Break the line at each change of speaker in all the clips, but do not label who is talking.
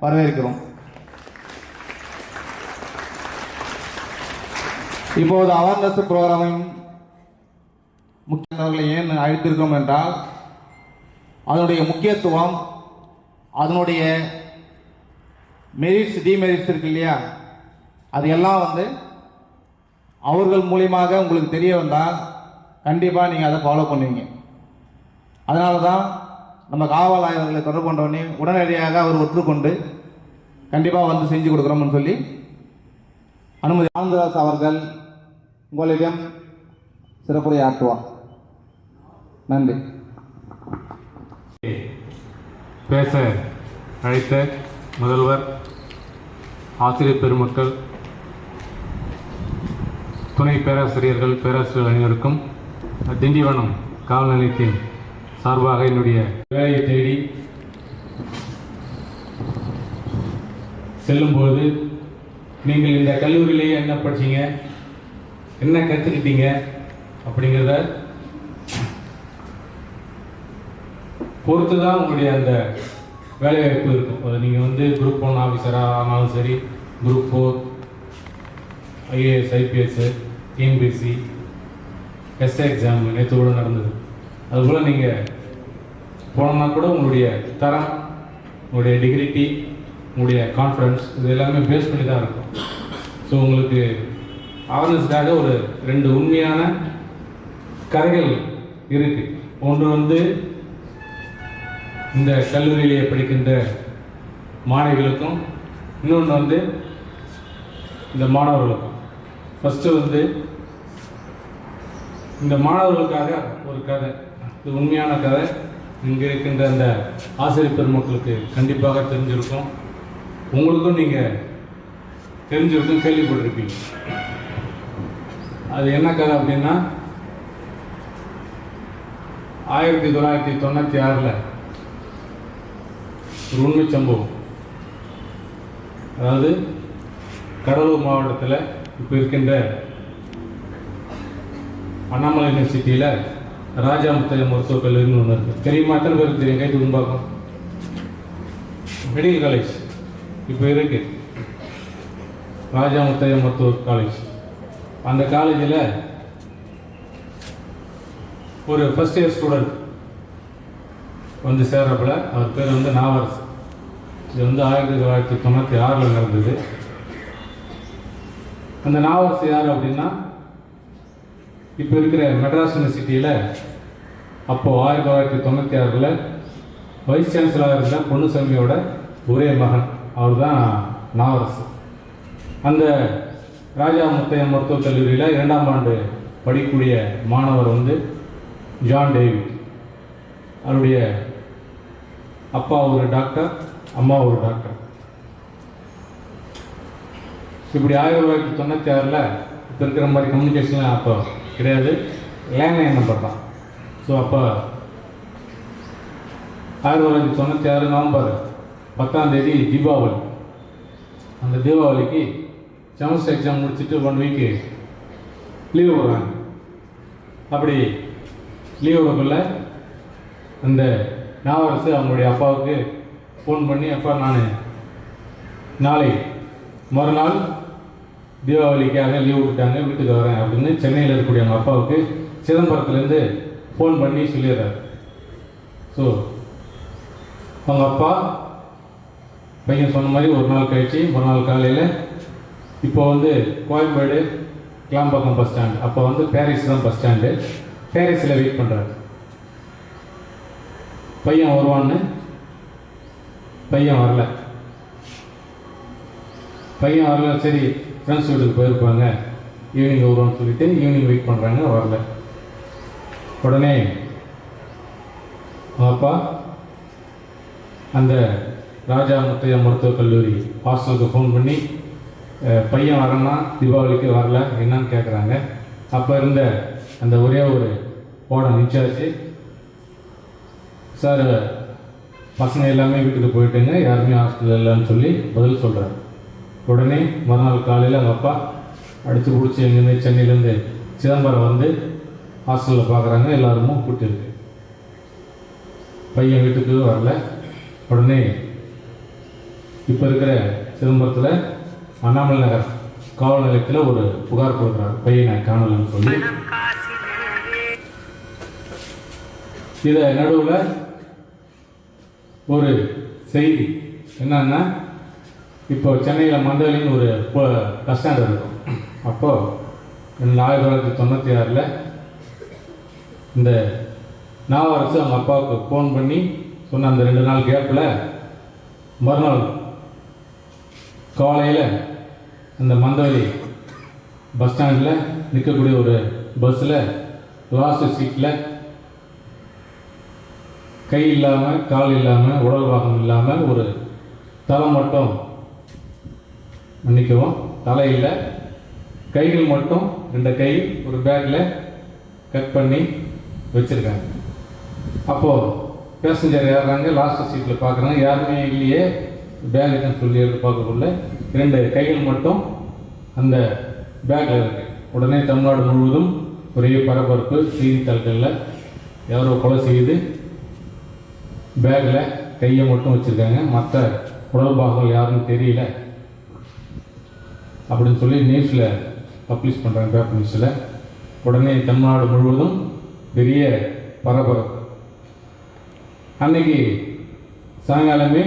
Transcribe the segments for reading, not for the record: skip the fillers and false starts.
வரவேற்கிறோம். இப்போது அவேர்னஸ் ப்ரோக்ராமின் முக்கியவர்களை ஏன் அழைத்திருக்கோம் என்றால், அதனுடைய முக்கியத்துவம், அதனுடைய மெரிட்ஸ் டிமெரிட்ஸ் இருக்கு இல்லையா, அது எல்லாம் அவர்கள் மூலியமாக உங்களுக்கு தெரிய வந்தால் கண்டிப்பாக நீங்கள் அதை ஃபாலோ பண்ணுவீங்க. அதனால தான் நம்ம காவல் ஆய்வர்களை தொடர்பு கொண்டவனே உடனடியாக அவர் ஒற்றுக்கொண்டு கண்டிப்பாக செஞ்சு கொடுக்குறோம்னு சொல்லி அனுமதி. ஆனந்தராஜ் அவர்கள் உங்களிடம் சிறப்புரை ஆற்றுவார். நன்றி.
பேச அழைத்த முதல்வர், ஆசிரியர் பெருமக்கள், துணை பேராசிரியர்கள், பேராசிரியர் அனைவருக்கும் திண்டிவனம் காவல் நிலையத்தின் சார்பாக என்னுடைய வேலையை தேடி செல்லும்போது, நீங்கள் இந்த கல்லூரியிலேயே என்ன படிச்சீங்க, என்ன கற்றுக்கிட்டீங்க அப்படிங்கிறத பொறுத்து தான் உங்களுடைய அந்த வேலைவாய்ப்பு இருக்கும். அது நீங்கள் குரூப் 1 ஆஃபீஸராக ஆனாலும் சரி, group 4, IAS, IPS, TNPSC, S A exam நேற்று கூட நடந்தது. அதுபோல் நீங்கள் போனோம்னா கூட உங்களுடைய தரம், உங்களுடைய டிகிரிட்டி, உங்களுடைய கான்ஃபிடன்ஸ், இது எல்லாமே பேஸ் பண்ணி தான் இருக்கும். ஸோ உங்களுக்கு அவேர்னஸ்க்காக ஒரு 2 உண்மையான கதைகள் இருக்குது. ஒன்று இந்த கல்லூரியிலேயே படிக்கின்ற மாணவிகளுக்கும், இன்னொன்று இந்த மாணவர்களுக்கும். ஃபஸ்ட்டு இந்த மாணவர்களுக்காக ஒரு கதை, இது உண்மையான கதை. இங்கே இருக்கின்ற அந்த ஆசிரியர் பெருமக்களுக்கு கண்டிப்பாக தெரிஞ்சிருக்கும், உங்களுக்கும் நீங்கள் தெரிஞ்சிருக்கும், கேள்விப்பட்டிருப்பீங்க. அது என்ன கதை அப்படின்னா, 1996 ஒரு உண்மை சம்பவம். அதாவது கடலூர் மாவட்டத்தில் இப்போ இருக்கின்ற அண்ணாமலை யூனிவர்சிட்டியில் ராஜா முத்தையா மருத்துவக் கல்லூரின்னு ஒன்று இருக்குது. தெரியுமா? எத்தனை பேருக்கு தெரியும்? கை தூக்கி பார்க்கும். மெடிக்கல் காலேஜ் இப்போ இருக்கு, ராஜா முத்தையா மருத்துவக் காலேஜ். அந்த காலேஜில் ஒரு ஃபர்ஸ்ட் இயர் ஸ்டூடெண்ட் சேர்றப்பல, அவர் பேர் நாவரசு. இது 1996 நடந்தது. அந்த நாவரசு யார் அப்படின்னா, இப்போ இருக்கிற மெட்ராஸ் யூனிவர்சிட்டியில் அப்போது 1996 வைஸ் சான்சலராக இருந்த பொன்னுசாமியோட ஒரே மகன் அவர் தான் நாவரசு. அந்த ராஜா முத்தையா மருத்துவக் கல்லூரியில் 2ஆம் ஆண்டு படிக்கக்கூடிய மாணவர் ஜான் டேவிட். அவருடைய அப்பா ஒரு டாக்டர், அம்மா ஒரு டாக்டர். இப்படி 1996 இப்போ இருக்கிற மாதிரி கம்யூனிகேஷன்லாம் அப்போ கிடையாது, லேண்ட்லைன் நம்பர் தான். ஸோ அப்போ 1996 நவம்பர் 10 தீபாவளி. அந்த தீபாவளிக்கு செமஸ்டர் எக்ஸாம் முடிச்சுட்டு 1 வீக்கு லீவ் விடுறாங்க. அப்படி லீவ் விடக்குள்ள அந்த நாவரசு அவங்களுடைய அப்பாவுக்கு ஃபோன் பண்ணி, அப்பா நான் நாளை மறுநாள் தீபாவளிக்காக லீவ் விட்டுட்டாங்க, வீட்டுக்கு வரேன் அப்படின்னு சென்னையில் இருக்கக்கூடிய அவங்க அப்பாவுக்கு சிதம்பரத்துலேருந்து ஃபோன் பண்ணி சொல்லிடுறாரு. ஸோ அவங்க அப்பா பையன் சொன்ன மாதிரி ஒரு நாள் கழிச்சு மறுநாள் காலையில் இப்போ கோயம்பேடு கிளாம்பாக்கம் பஸ் ஸ்டாண்ட், அப்போ பாரிஸ் தான் பஸ் ஸ்டாண்டு, பாரிஸில் வெயிட் பண்ணுறாரு. பையன் வருவான்னு, பையன் வரல. சரி ஃப்ரெண்ட்ஸ் வீட்டுக்கு போயிருப்பாங்க, ஈவினிங் வருவான்னு சொல்லிட்டு ஈவினிங் வெயிட் பண்ணுறாங்க, வரல. உடனே அப்பா அந்த ராஜா முத்தையா மருத்துவக் கல்லூரி ஹாஸ்டலுக்கு ஃபோன் பண்ணி, பையன் வரேன்னா தீபாவளிக்கு வரல, என்னன்னு கேட்குறாங்க. அப்போ இருந்த அந்த ஒரே ஒரு வார்டன் இன்சார்ஜ், சார் பசங்க எல்லாமே வீட்டுக்கு போயிட்டுங்க, யாருமே ஹாஸ்டலில் இல்லைன்னு சொல்லி பதில் சொல்கிறார். உடனே மறுநாள் காலையில் அவங்க அப்பா அடித்து பிடிச்சி எங்கேருந்து சென்னையிலேருந்து சிதம்பரம் ஹாஸ்டலில் பார்க்குறாங்க, எல்லாருமே கூட்டிருக்கு. பையன் வீட்டுக்கு வரல. உடனே இப்போ இருக்கிற சிதம்பரத்தில் அண்ணாமலை நகர் காவல் நிலையத்தில் ஒரு புகார் கொடுக்குறாரு, பையனை காணலன்னு சொல்லி. இதை நடுவில் ஒரு செய்தி என்னன்னா, இப்போ சென்னையில் மந்தவெளின்னு ஒரு பஸ் ஸ்டாண்ட் இருக்கும். அப்போது 1996 இந்த நாவரசு அவங்க அப்பாவுக்கு ஃபோன் பண்ணி சொன்ன அந்த 2 நாள் கேப்பில் மறுநாள் காலையில் அந்த மந்தவெளி பஸ் ஸ்டாண்டில் நிற்கக்கூடிய ஒரு பஸ்ஸில் லாஸ்ட் சீட்டில் கை இல்லாமல், கால் இல்லாமல், உடல் பாகம் இல்லாமல் ஒரு தலை மட்டும், மன்னிக்கவும் தலை இல்லை, கைகள் மட்டும் 2 கை ஒரு பேக்கில் கட் பண்ணி வச்சுருக்காங்க. அப்போது பேசஞ்சர் ஏறுறாங்க, லாஸ்ட் சீட்டில் பார்க்குறாங்க, யாருமே இல்லையே, பேக்குன்னு சொல்லி எடுத்து பார்க்கக்குள்ள 2 கைகள் மட்டும் அந்த பேக்கில் இருக்குது. உடனே தமிழ்நாடு முழுவதும் ஒரே பரபரப்பு. செய்தித்தாள்களில் யாரோ கொலை செய்து பேக்கில் கையை மட்டும் வச்சுருக்காங்க, மற்ற உடல் பாகங்கள் யாருன்னு தெரியல அப்படின்னு சொல்லி நியூஸில் பப்ளிஷ் பண்ணுறாங்க, பேப்பர் நியூஸில். உடனே தமிழ்நாடு முழுவதும் பெரிய பரபரப்பு. அன்னைக்கு சாயங்காலமே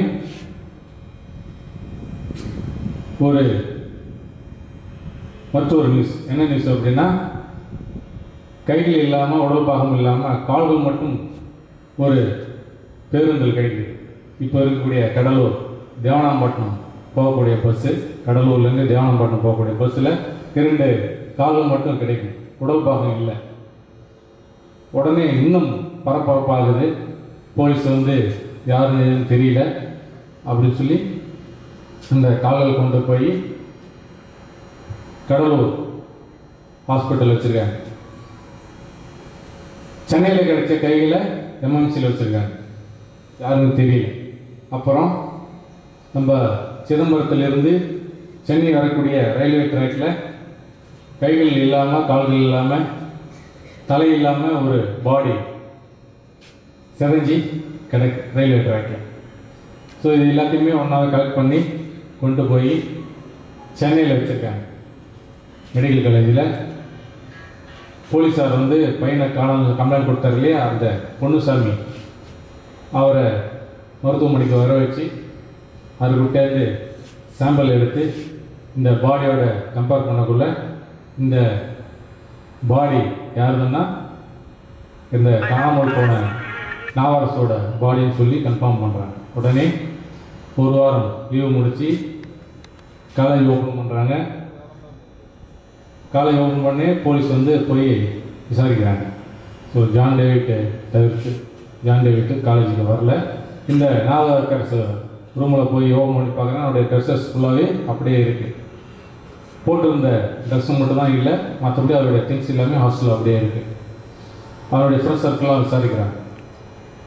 மற்றொரு நியூஸ். என்ன நியூஸ் அப்படின்னா, கைகள் இல்லாமல், உடல் பாகம் இல்லாமல், கால்கள் மட்டும் ஒரு பேருந்தில் கிடைக்குது. இப்போ இருக்கக்கூடிய கடலூர் தேவனாம்பட்டினம் போகக்கூடிய பஸ்ஸு, கடலூர்லேருந்து தேவனாம்பட்டினம் போகக்கூடிய பஸ்ஸில் 2 கால்கள் மட்டும் கிடைக்கும், உடல் பாகம் இல்லை. உடனே இன்னும் பரபரப்பாகுது. போலீஸ் யாருன்னு தெரியல அப்படின்னு சொல்லி அந்த கால்கள் கொண்டு போய் கடலூர் ஹாஸ்பிட்டல் வச்சுருக்காங்க. சென்னையில் கிடைச்ச கைகளை எம்எம்சியில் வச்சுருக்காங்க, யாருன்னு தெரியல. அப்புறம் நம்ம சிதம்பரத்திலிருந்து சென்னை வரக்கூடிய ரயில்வே ட்ராக்கில் கைகள் இல்லாமல், கால்கள் இல்லாமல், தலை இல்லாமல் ஒரு பாடி செதஞ்சி கிடக்கு ரயில்வே ட்ராக்கில். ஸோ இது எல்லாத்தையுமே ஒன்றாக கலெக்ட் பண்ணி கொண்டு போய் சென்னையில் வச்சுருக்காங்க, மெடிக்கல் காலேஜில். போலீஸார் பையனை கம்ப்ளைண்ட் கொடுத்தாரு இல்லையா, அந்த பொன்னுசாமி, அவரை மருத்துவமனைக்கு வர வச்சு அவர்கிட்டேருந்து சாம்பிள் எடுத்து இந்த பாடியோட கம்பேர் பண்ணக்குள்ள இந்த பாடி யாருன்னா இந்த காணாமல் போன நாவரசோட பாடின்னு சொல்லி கன்ஃபார்ம் பண்ணுறாங்க. உடனே 1 வாரம் லீவு முடித்து காலேஜ் ஓப்பன் பண்ணுறாங்க. காலேஜ் ஓப்பன் பண்ணி போலீஸ் போய் விசாரிக்கிறாங்க. ஸோ ஜான் டேவிட் காலேஜுக்கு வரல. இந்த நாவரசு ரூமில் போய் ஓப்பன் பண்ணி பார்க்குறாங்க, அவருடைய ட்ரெஸ்ஸஸ் ஃபுல்லாகவே அப்படியே இருக்குது. போட்டிருந்த ட்ரெஸ்ஸு மட்டும் தான் இல்லை, மற்றபடி அவருடைய திங்ஸ் எல்லாமே ஹாஸ்டலில் அப்படியே இருக்குது. அவருடைய ஃப்ரெண்ட்ஸ் சர்க்கிளாக விசாரிக்கிறாங்க,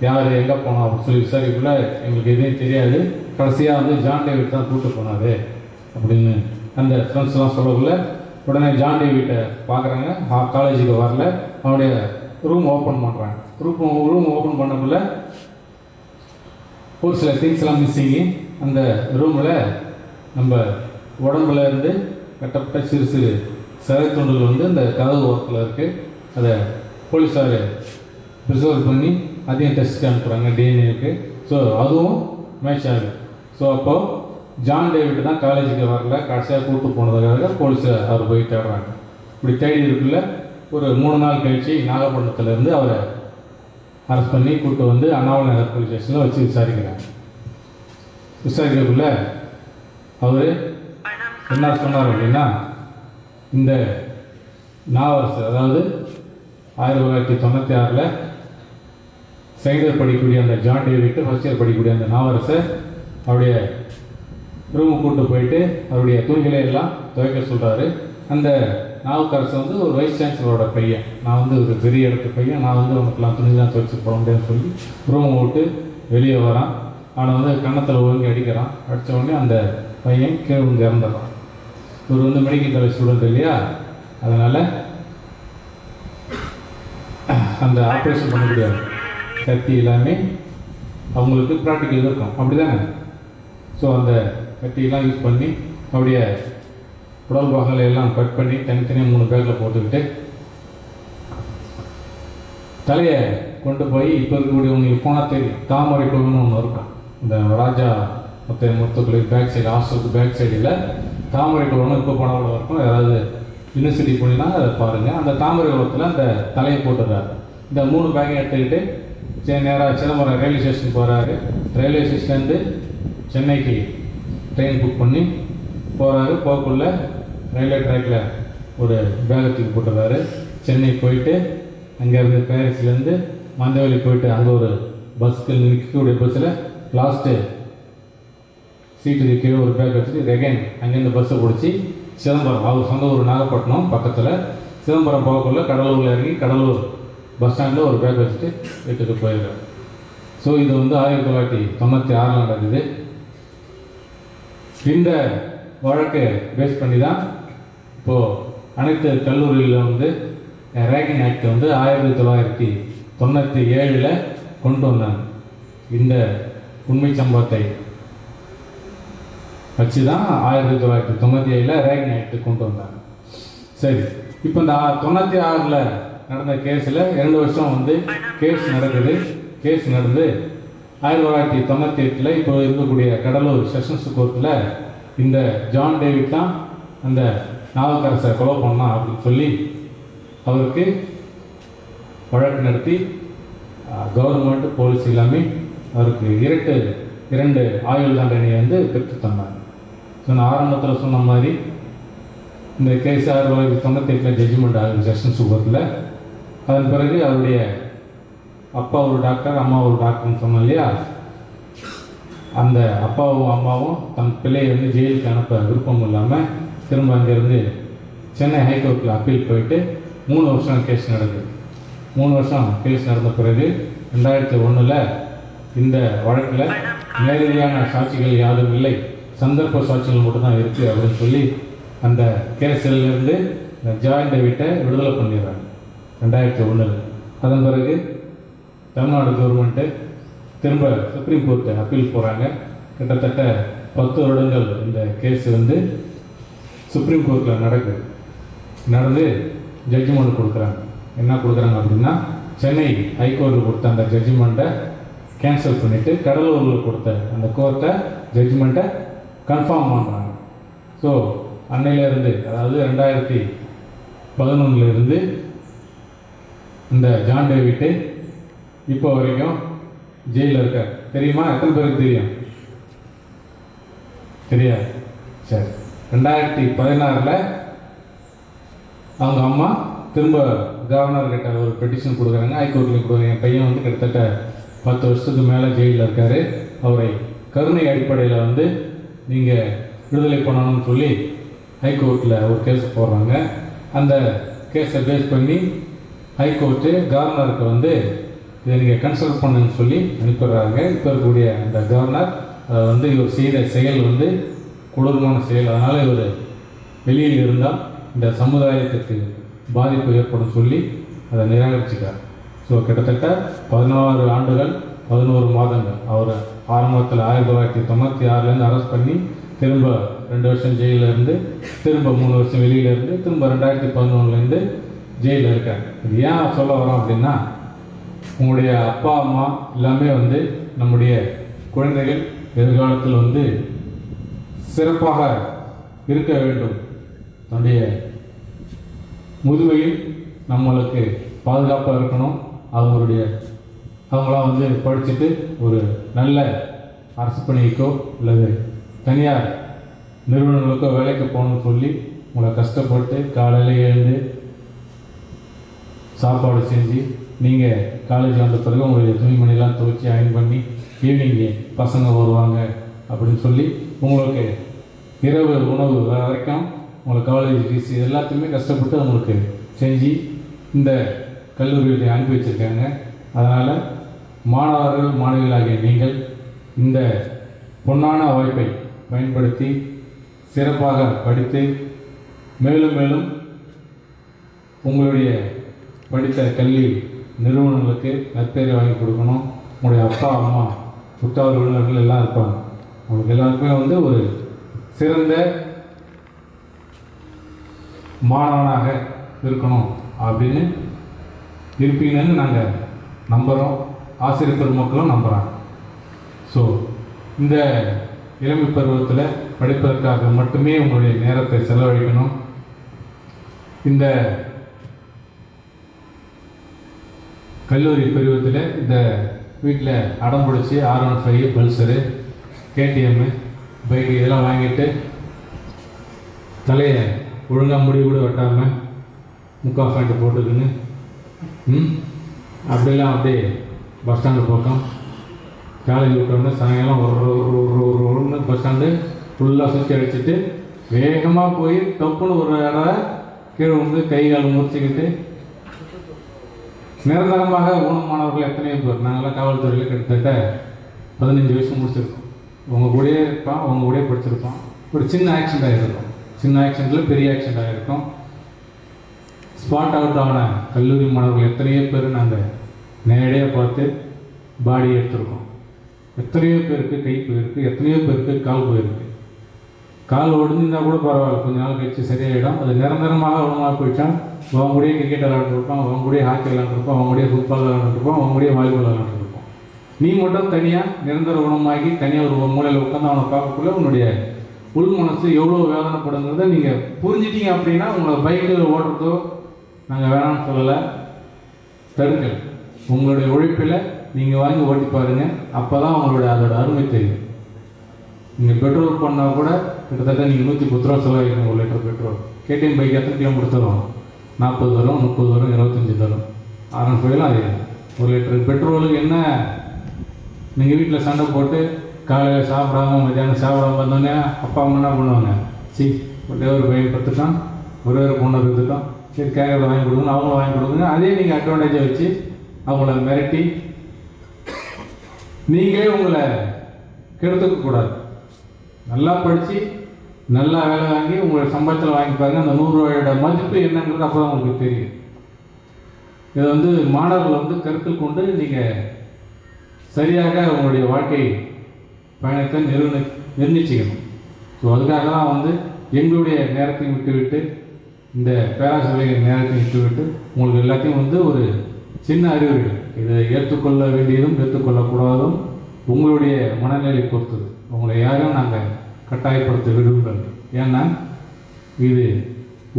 யார் எங்கே போனோம் அப்படின்னு சொல்லி விசாரிக்கக்குள்ள எங்களுக்கு எதுவும் தெரியாது, கடைசியாக ஜான் டேவிட் தான் கூப்பிட்டு போனாரு அப்படின்னு அந்த ஃப்ரெண்ட்ஸ்லாம் சொல்லக்குள்ள உடனே ஜான் டேவிட்டை பார்க்குறாங்க. காலேஜுக்கு வரல, அவனுடைய ரூம் ஓப்பன் பண்ணுறாங்க. ரூம் ஓப்பன் பண்ணக்குள்ள ஒரு சில திங்ஸ்லாம் மிஸ்ஸிங்கு. அந்த ரூமில் நம்ம உடம்புல இருந்து கட்டப்பட்ட சிறு சிறு சிறை துண்டுகள் அந்த கதவு ஓரத்தில் இருக்குது. அதை போலீஸார் ப்ரிசர்வ் பண்ணி அதையும் டெஸ்ட்டுக்கு அனுப்புகிறாங்க, டிஎன்ஏக்கு. ஸோ அதுவும் மேட்ச் ஆகுது. ஸோ அப்போது ஜான் டேவிட் தான் காலேஜுக்கு வரல, கடைசியாக கூப்பிட்டு போனதுக்காக போலீஸை அவர் போய் தேடுறாங்க. இப்படி தேடி இருக்குள்ள ஒரு 3 நாள் கழித்து நாகப்பட்டினத்துலேருந்து அவரை அரெஸ்ட் பண்ணி கூப்பிட்டு அண்ணாமலை நகர் போலீஸ் ஸ்டேஷனில் வச்சு விசாரிக்கிறாங்க. விசாரிக்கிறதுக்குள்ள அவர் என்ன சொன்னார் அப்படின்னா, இந்த நாவரசு, அதாவது 1996 செகண்ட் இயர் படிக்கக்கூடிய அந்த ஜான் டேவிட், ஃபர்ஸ்ட் இயர் படிக்கக்கூடிய அந்த நாவரசை அவருடைய ரூமுக்கு கூப்பிட்டு போயிட்டு அவருடைய துணிகளை எல்லாம் துவைக்க சொல்கிறாரு. அந்த நாவுக்கரசு ஒரு வைஸ் சான்சலரோட பையன், நான் ஒரு பெரிய இடத்து பையன், நான் உனக்குலாம் துணிதான் துவைச்சு போட முடியும்னு சொல்லி ரூமை விட்டு வெளியே வரான். அவனை கன்னத்தில் ஒழுங்கி அடிக்கிறான். அடித்த உடனே அந்த பையன் கீழே இறந்துடுறான். இவர் மெடிக்கல் காலேஜ் ஸ்டூடெண்ட் இல்லையா, அதனால் அந்த ஆப்ரேஷன் பண்ண முடியாது, கத்தி எல்லாமே அவங்களுக்கு ப்ராக்டிக்கல் இருக்கும், அப்படி தானே. ஸோ அந்த கத்தியெல்லாம் யூஸ் பண்ணி அவருடைய உடல் பாகங்களை எல்லாம் கட் பண்ணி தனித்தனியாக 3 பேக்கில் போட்டுக்கிட்டு தலையை கொண்டு போய் இப்போ இருக்கக்கூடிய உங்களுக்கு போனால் தெரியும் தாமரை குழுன்னு ஒன்று இருக்கும். இந்த ராஜா முத்துக்குழி பேக் சைடு ஹாஸ்டலுக்கு பேக் சைடில் தாமரை குளம்னு இப்போ பணம் இருக்கும். யாராவது யூனிவர்சிட்டி போனீங்கன்னா அதை பாருங்கள். அந்த தாமரை குளத்தில் அந்த தலையை போட்டுடுறாரு. இந்த 3 பேக்கையும் எடுத்துக்கிட்டு நேராக சிதம்பரம் ரயில்வே ஸ்டேஷன் போகிறாரு. ரயில்வே ஸ்டேஷன்லேருந்து சென்னைக்கு ட்ரெயின் புக் பண்ணி போகிறாரு. போகக்குள்ள ரயில்வே ட்ராக்கில் ஒரு பேகை தூக்கி போட்டுறாரு. சென்னை போயிட்டு அங்கேருந்து பாரிஸ்லேருந்து மந்தவெளி போயிட்டு அங்கே ஒரு பஸ்ஸுக்கு நிற்கக்கூடிய பஸ்ஸில் லாஸ்ட்டு சீட்டுக்கு கீழே ஒரு பேக் வச்சுட்டு ரெகைன் அங்கேருந்து பஸ்ஸை பிடிச்சி சிதம்பரம், அவர் சொந்த ஊர் நாகப்பட்டினம் பக்கத்தில், சிதம்பரம் போகக்குள்ள கடலூரில் இறங்கி கடலூர் பஸ் ஸ்டாண்டில் ஒரு பேக் வச்சுட்டு வீட்டுக்கு போயிடுறாரு. ஸோ இது வந்து 1996 நடக்குது. இந்த வழக்கை பேஸ் பண்ணி தான் இப்போது அனைத்து கல்லூரியில் வந்து ரேகிங் ஆக்ட் வந்து 1997 கொண்டு வந்தாங்க. இந்த உண்மை சம்பவத்தை வச்சு தான் 1997 ரேகிங் ஆக்ட் கொண்டு வந்தாங்க. சரி, இப்போ இந்த 96 நடந்த கேஸில் 2 வருஷம் வந்து கேஸ் நடக்குது. கேஸ் நடந்து 1998 இப்போ இருக்கக்கூடிய கடலூர் செஷன்ஸ் கோர்ட்டில் இந்த ஜான் டேவிட் தான் அந்த நாவுக்கரசை கொலை பண்ணான் அப்படின்னு சொல்லி அவருக்கு வழக்கு நடத்தி கவர்மெண்ட் போலீஸ் எல்லாமே அவருக்கு 2 ஆயுள் தண்டனையை வந்து பெற்று தந்தாங்க. ஸோ நான் ஆரம்பத்தில் சொன்ன மாதிரி இந்த கேஸ் 1998 ஜட்ஜ்மெண்ட் ஆகுது செஷன்ஸ் கோர்ட்டில். அதன் பிறகு அவருடைய அப்பா ஒரு டாக்டர், அம்மா ஒரு டாக்டர்னு சொன்னோம் இல்லையா, அந்த அப்பாவும் அம்மாவும் தன் பிள்ளையை வந்து ஜெயிலுக்கு அனுப்ப விருப்பம் இல்லாமல் திரும்ப அங்கேருந்து சென்னை ஹைகோர்ட்டில் அப்பீல் போயிட்டு 3 வருஷம் கேஸ் நடக்குது. 3 வருஷம் கேஸ் நடந்த பிறகு 2001 இந்த வழக்கில் நேரடியான சாட்சிகள் யாரும் இல்லை, சந்தர்ப்ப சாட்சிகள் மட்டும்தான் இருக்குது அப்படின்னு சொல்லி அந்த கேஸிலிருந்து ஜான் டேவிட்டை விடுதலை பண்ணிடுறாங்க 2001. அதன் பிறகு தமிழ்நாடு கவர்மெண்ட்டு திரும்ப சுப்ரீம் கோர்ட்டு அப்பீல் போகிறாங்க. கிட்டத்தட்ட 10 வருடங்கள் இந்த கேஸ் வந்து சுப்ரீம் கோர்ட்டில் நடந்து ஜட்ஜ்மெண்ட் கொடுக்குறாங்க. என்ன கொடுக்குறாங்க அப்படின்னா, சென்னை ஹைகோர்ட்டில் கொடுத்த அந்த ஜட்ஜ்மெண்ட்டை கேன்சல் பண்ணிவிட்டு கடலூரில் கொடுத்த அந்த கோர்ட்டை ஜட்ஜ்மெண்ட்டை கன்ஃபார்ம் பண்ணுறாங்க. ஸோ அன்னையிலேருந்து, அதாவது 2011 இந்த ஜான் டேவிட்டு இப்போ வரைக்கும் ஜெயிலில் இருக்கார். தெரியுமா? எத்தனை பேருக்கு தெரியும்? தெரியாது. சரி, 2016 அவங்க அம்மா திரும்ப கவர்னர்கிட்ட ஒரு பெட்டிஷன் கொடுக்குறாங்க, ஹைகோர்ட்டில் கொடுக்குறாங்க. என் பையன் வந்து கிட்டத்தட்ட 10 வருஷத்துக்கு மேலே ஜெயிலில் இருக்கார், அவரை கருணை அடிப்படையில் வந்து நீங்கள் விடுதலை பண்ணணும்னு சொல்லி ஹைகோர்ட்டில் ஒரு கேஸ் போடுறாங்க. அந்த கேஸை பேஸ் பண்ணி ஹைகோர்ட்டு கவர்னருக்கு வந்து இதை நீங்கள் கன்சல்ட் பண்ணுன்னு சொல்லி அனுப்பிடுறாங்க. இப்போ இருக்கக்கூடிய அந்த கவர்னர் வந்து இவர் செய்த செயல் வந்து கொடூரமான செயல், அதனால் இவர் வெளியில் இருந்தால் இந்த சமுதாயத்துக்கு பாதிப்பு ஏற்படும் சொல்லி அதை நிராகரிச்சுக்கார். ஸோ கிட்டத்தட்ட 16 ஆண்டுகள் 11 மாதங்கள் அவர் ஆரம்பத்தில் 1996 அரெஸ்ட் பண்ணி திரும்ப 2 வருஷம் ஜெயிலில் இருந்து, திரும்ப 3 வருஷம் வெளியில் இருந்து, திரும்ப 2011 ஜெயிலில் இருக்காங்க. இது ஏன் சொல்ல வரோம் அப்படின்னா, உங்களுடைய அப்பா அம்மா எல்லாமே வந்து நம்முடைய குழந்தைகள் எதிர்காலத்தில் வந்து சிறப்பாக இருக்க வேண்டும், தன்னுடைய முதுமையில் நம்மளுக்கு பாதுகாப்பாக இருக்கணும், அவங்களாம் வந்து படிச்சுட்டு ஒரு நல்ல அரசு பணிக்கோ அல்லது தனியார் நிறுவனங்களுக்கோ வேலைக்கு போகணும்னு சொல்லி உங்களை கஷ்டப்பட்டு காலையில் எழுந்து சாப்பாடு செஞ்சு நீங்கள் காலேஜ் வந்த பிறகு உங்களுடைய துணிமணிலாம் துவைச்சி அயன் பண்ணி ஈவினிங்கு பசங்க வருவாங்க அப்படின்னு சொல்லி உங்களுக்கு இரவு உணவு வரைக்கும் உங்களுக்கு காலேஜ் ஃபீஸ் எல்லாத்தையுமே கஷ்டப்பட்டு அவங்களுக்கு செஞ்சு இந்த கல்லூரியில் அனுப்பி வச்சுருக்காங்க. அதனால் மாணவர்கள் மாணவிகளாகிய நீங்கள் இந்த பொன்னான வாய்ப்பை பயன்படுத்தி சிறப்பாக படித்து மேலும் மேலும் உங்களுடைய படித்த கல்வி நிறுவனங்களுக்கு நற்பெயரை வாங்கி கொடுக்கணும். உங்களுடைய அப்பா அம்மா உற்றார் உறவினர்கள் எல்லாம் இருப்பாங்க, உங்களுக்கு எல்லாருக்குமே வந்து ஒரு சிறந்த மாணவனாக இருக்கணும் அப்படின்னு இருப்பீங்கன்னு நாங்கள் நம்புகிறோம். ஆசிரியர் பெருமக்களும் நம்புகிறாங்க. ஸோ இந்த இளமை பருவத்தில் படிப்பதற்காக மட்டுமே உங்களுடைய நேரத்தை செலவழிக்கணும். இந்த கல்லூரி பருவத்தில் இந்த வீட்டில் அடம் பிடிச்சி R15 பல்சரு KTM பைக்கு இதெல்லாம் வாங்கிட்டு தலையை ஒழுங்காக முடி கூட வெட்டாமல் முக்கால் ஃபேண்ட்டு போட்டுக்குன்னு அப்படிலாம் அப்படியே பஸ் ஸ்டாண்டு பக்கம் காலேஜ் விட்டோடனே சாயங்காலம் ஒரு பஸ் ஸ்டாண்டு ஃபுல்லாக சுற்றி அடிச்சுட்டு வேகமாக போய் டப்புன்னு ஒரு இடம் கீழே வந்து கை கால் முறிச்சிக்கிட்டு நிரந்தரமாக ஊனமானவர்கள் எத்தனையோ பேர் நாங்களாம் காவல்துறையில் கிட்டத்தட்ட 15 வயசு முடிச்சிருக்கோம். உங்கள் கூடயே இருப்பான், உங்கள் கூடயே படிச்சிருப்பான். ஒரு சின்ன ஆக்சிடென்ட் ஆகிருக்கும், சின்ன ஆக்சிடெண்ட்டில் பெரிய ஆக்சிடென்ட் ஆகிருக்கும். ஸ்பாட் அவுட் ஆன கல்லூரி மாணவர்கள் எத்தனையோ பேர் நாங்கள் நேரடியாக பார்த்து பாடி எடுத்திருக்கோம். எத்தனையோ பேருக்கு கை போயிருக்கு, எத்தனையோ பேருக்கு கால் போயிருக்கு. கால் ஒடிஞ்சிருந்தால் கூட பரவாயில்ல, கொஞ்ச நாள் கழிச்சு சரியாயிடும். அது நிரந்தரமாக உணவாக போயிட்டா அவங்க கூடயே கிரிக்கெட் விளாண்டுருப்பான், அவங்க கூடயே ஹாக்கி விளாண்டுருப்பான், அவங்க கூடயே ஃபுட்பால் விளாண்டுருப்பான், அவங்க கூடயே வாலிபால் விளாண்டுருப்பான். நீ மட்டும் தனியாக நிரந்தர குணமாகி தனியாக ஒரு மூலையில் உட்காந்து அவனை பார்க்கக்குள்ள உன்னுடைய உள் மனசு எவ்வளோ வேதனைப்படுங்கிறத நீங்கள் புரிஞ்சிட்டீங்க அப்படின்னா உங்களை பைக்கில் ஓடுறதோ நாங்கள் வேணாம்னு சொல்லலை, தடுக்கல். உங்களுடைய உழைப்பில் நீங்கள் வாங்கி ஓட்டி பாருங்கள், அப்போ தான் உங்களுடைய அதோட அருமை தெரியும். நீங்கள் பெட்ரோல் பண்ணால் கூட கிட்டத்தட்ட நீங்கள் 110 ரூபா செலவழிக்கணும். 1 லிட்டர் பெட்ரோல். KTM பைக் எத்தனை கிலோமீட்டர் தரும்? 40 வரும், 30 வரும், 25 தரும். R15 அதே 1 லிட்டர் பெட்ரோலுக்கு என்ன? நீங்கள் வீட்டில் சண்டை போட்டு காலையில் சாப்பிடாம மத்தியானம் சாப்பிடாம வந்தோடனே அப்பா அம்மா என்ன பண்ணுவாங்க? ஒரே ஒரு பையன் பத்துட்டான், ஒரே ஒரு பொண்ணு இருந்துட்டோம், சரி கேட்கறத வாங்கி கொடுங்க, அவங்கள வாங்கி கொடுங்க. அதே நீங்கள் அட்வான்டேஜை வச்சு அவங்கள மிரட்டி நீங்களே உங்களை கெடுத்துக்கக்கூடாது. நல்லா படித்து நல்லா வேலை வாங்கி உங்களை சம்பளத்தில் வாங்கி பாருங்கள். அந்த 100 ரூபாயோட மதிப்பு என்னங்கிறது அப்போ தான் உங்களுக்கு தெரியும். இதை வந்து மாணவர்கள் வந்து கருத்தில் கொண்டு நீங்கள் சரியாக உங்களுடைய வாழ்க்கை பயணத்தை நிர்ணயிச்சிக்கணும். ஸோ அதுக்காக தான் வந்து எங்களுடைய நேரத்தையும் விட்டுவிட்டு இந்த பேராசிரியர் நேரத்தையும் விட்டுவிட்டு உங்களுக்கு எல்லாத்தையும் வந்து ஒரு சின்ன அறிவுரை, இதை ஏற்றுக்கொள்ள வேண்டியதும் ஏற்றுக்கொள்ளக்கூடாதும் உங்களுடைய மனநிலை பொறுத்தது. உங்களை யாரும் நாங்கள் கட்டாயப்படுத்த விரும்புகிறோம். ஏன்னா இது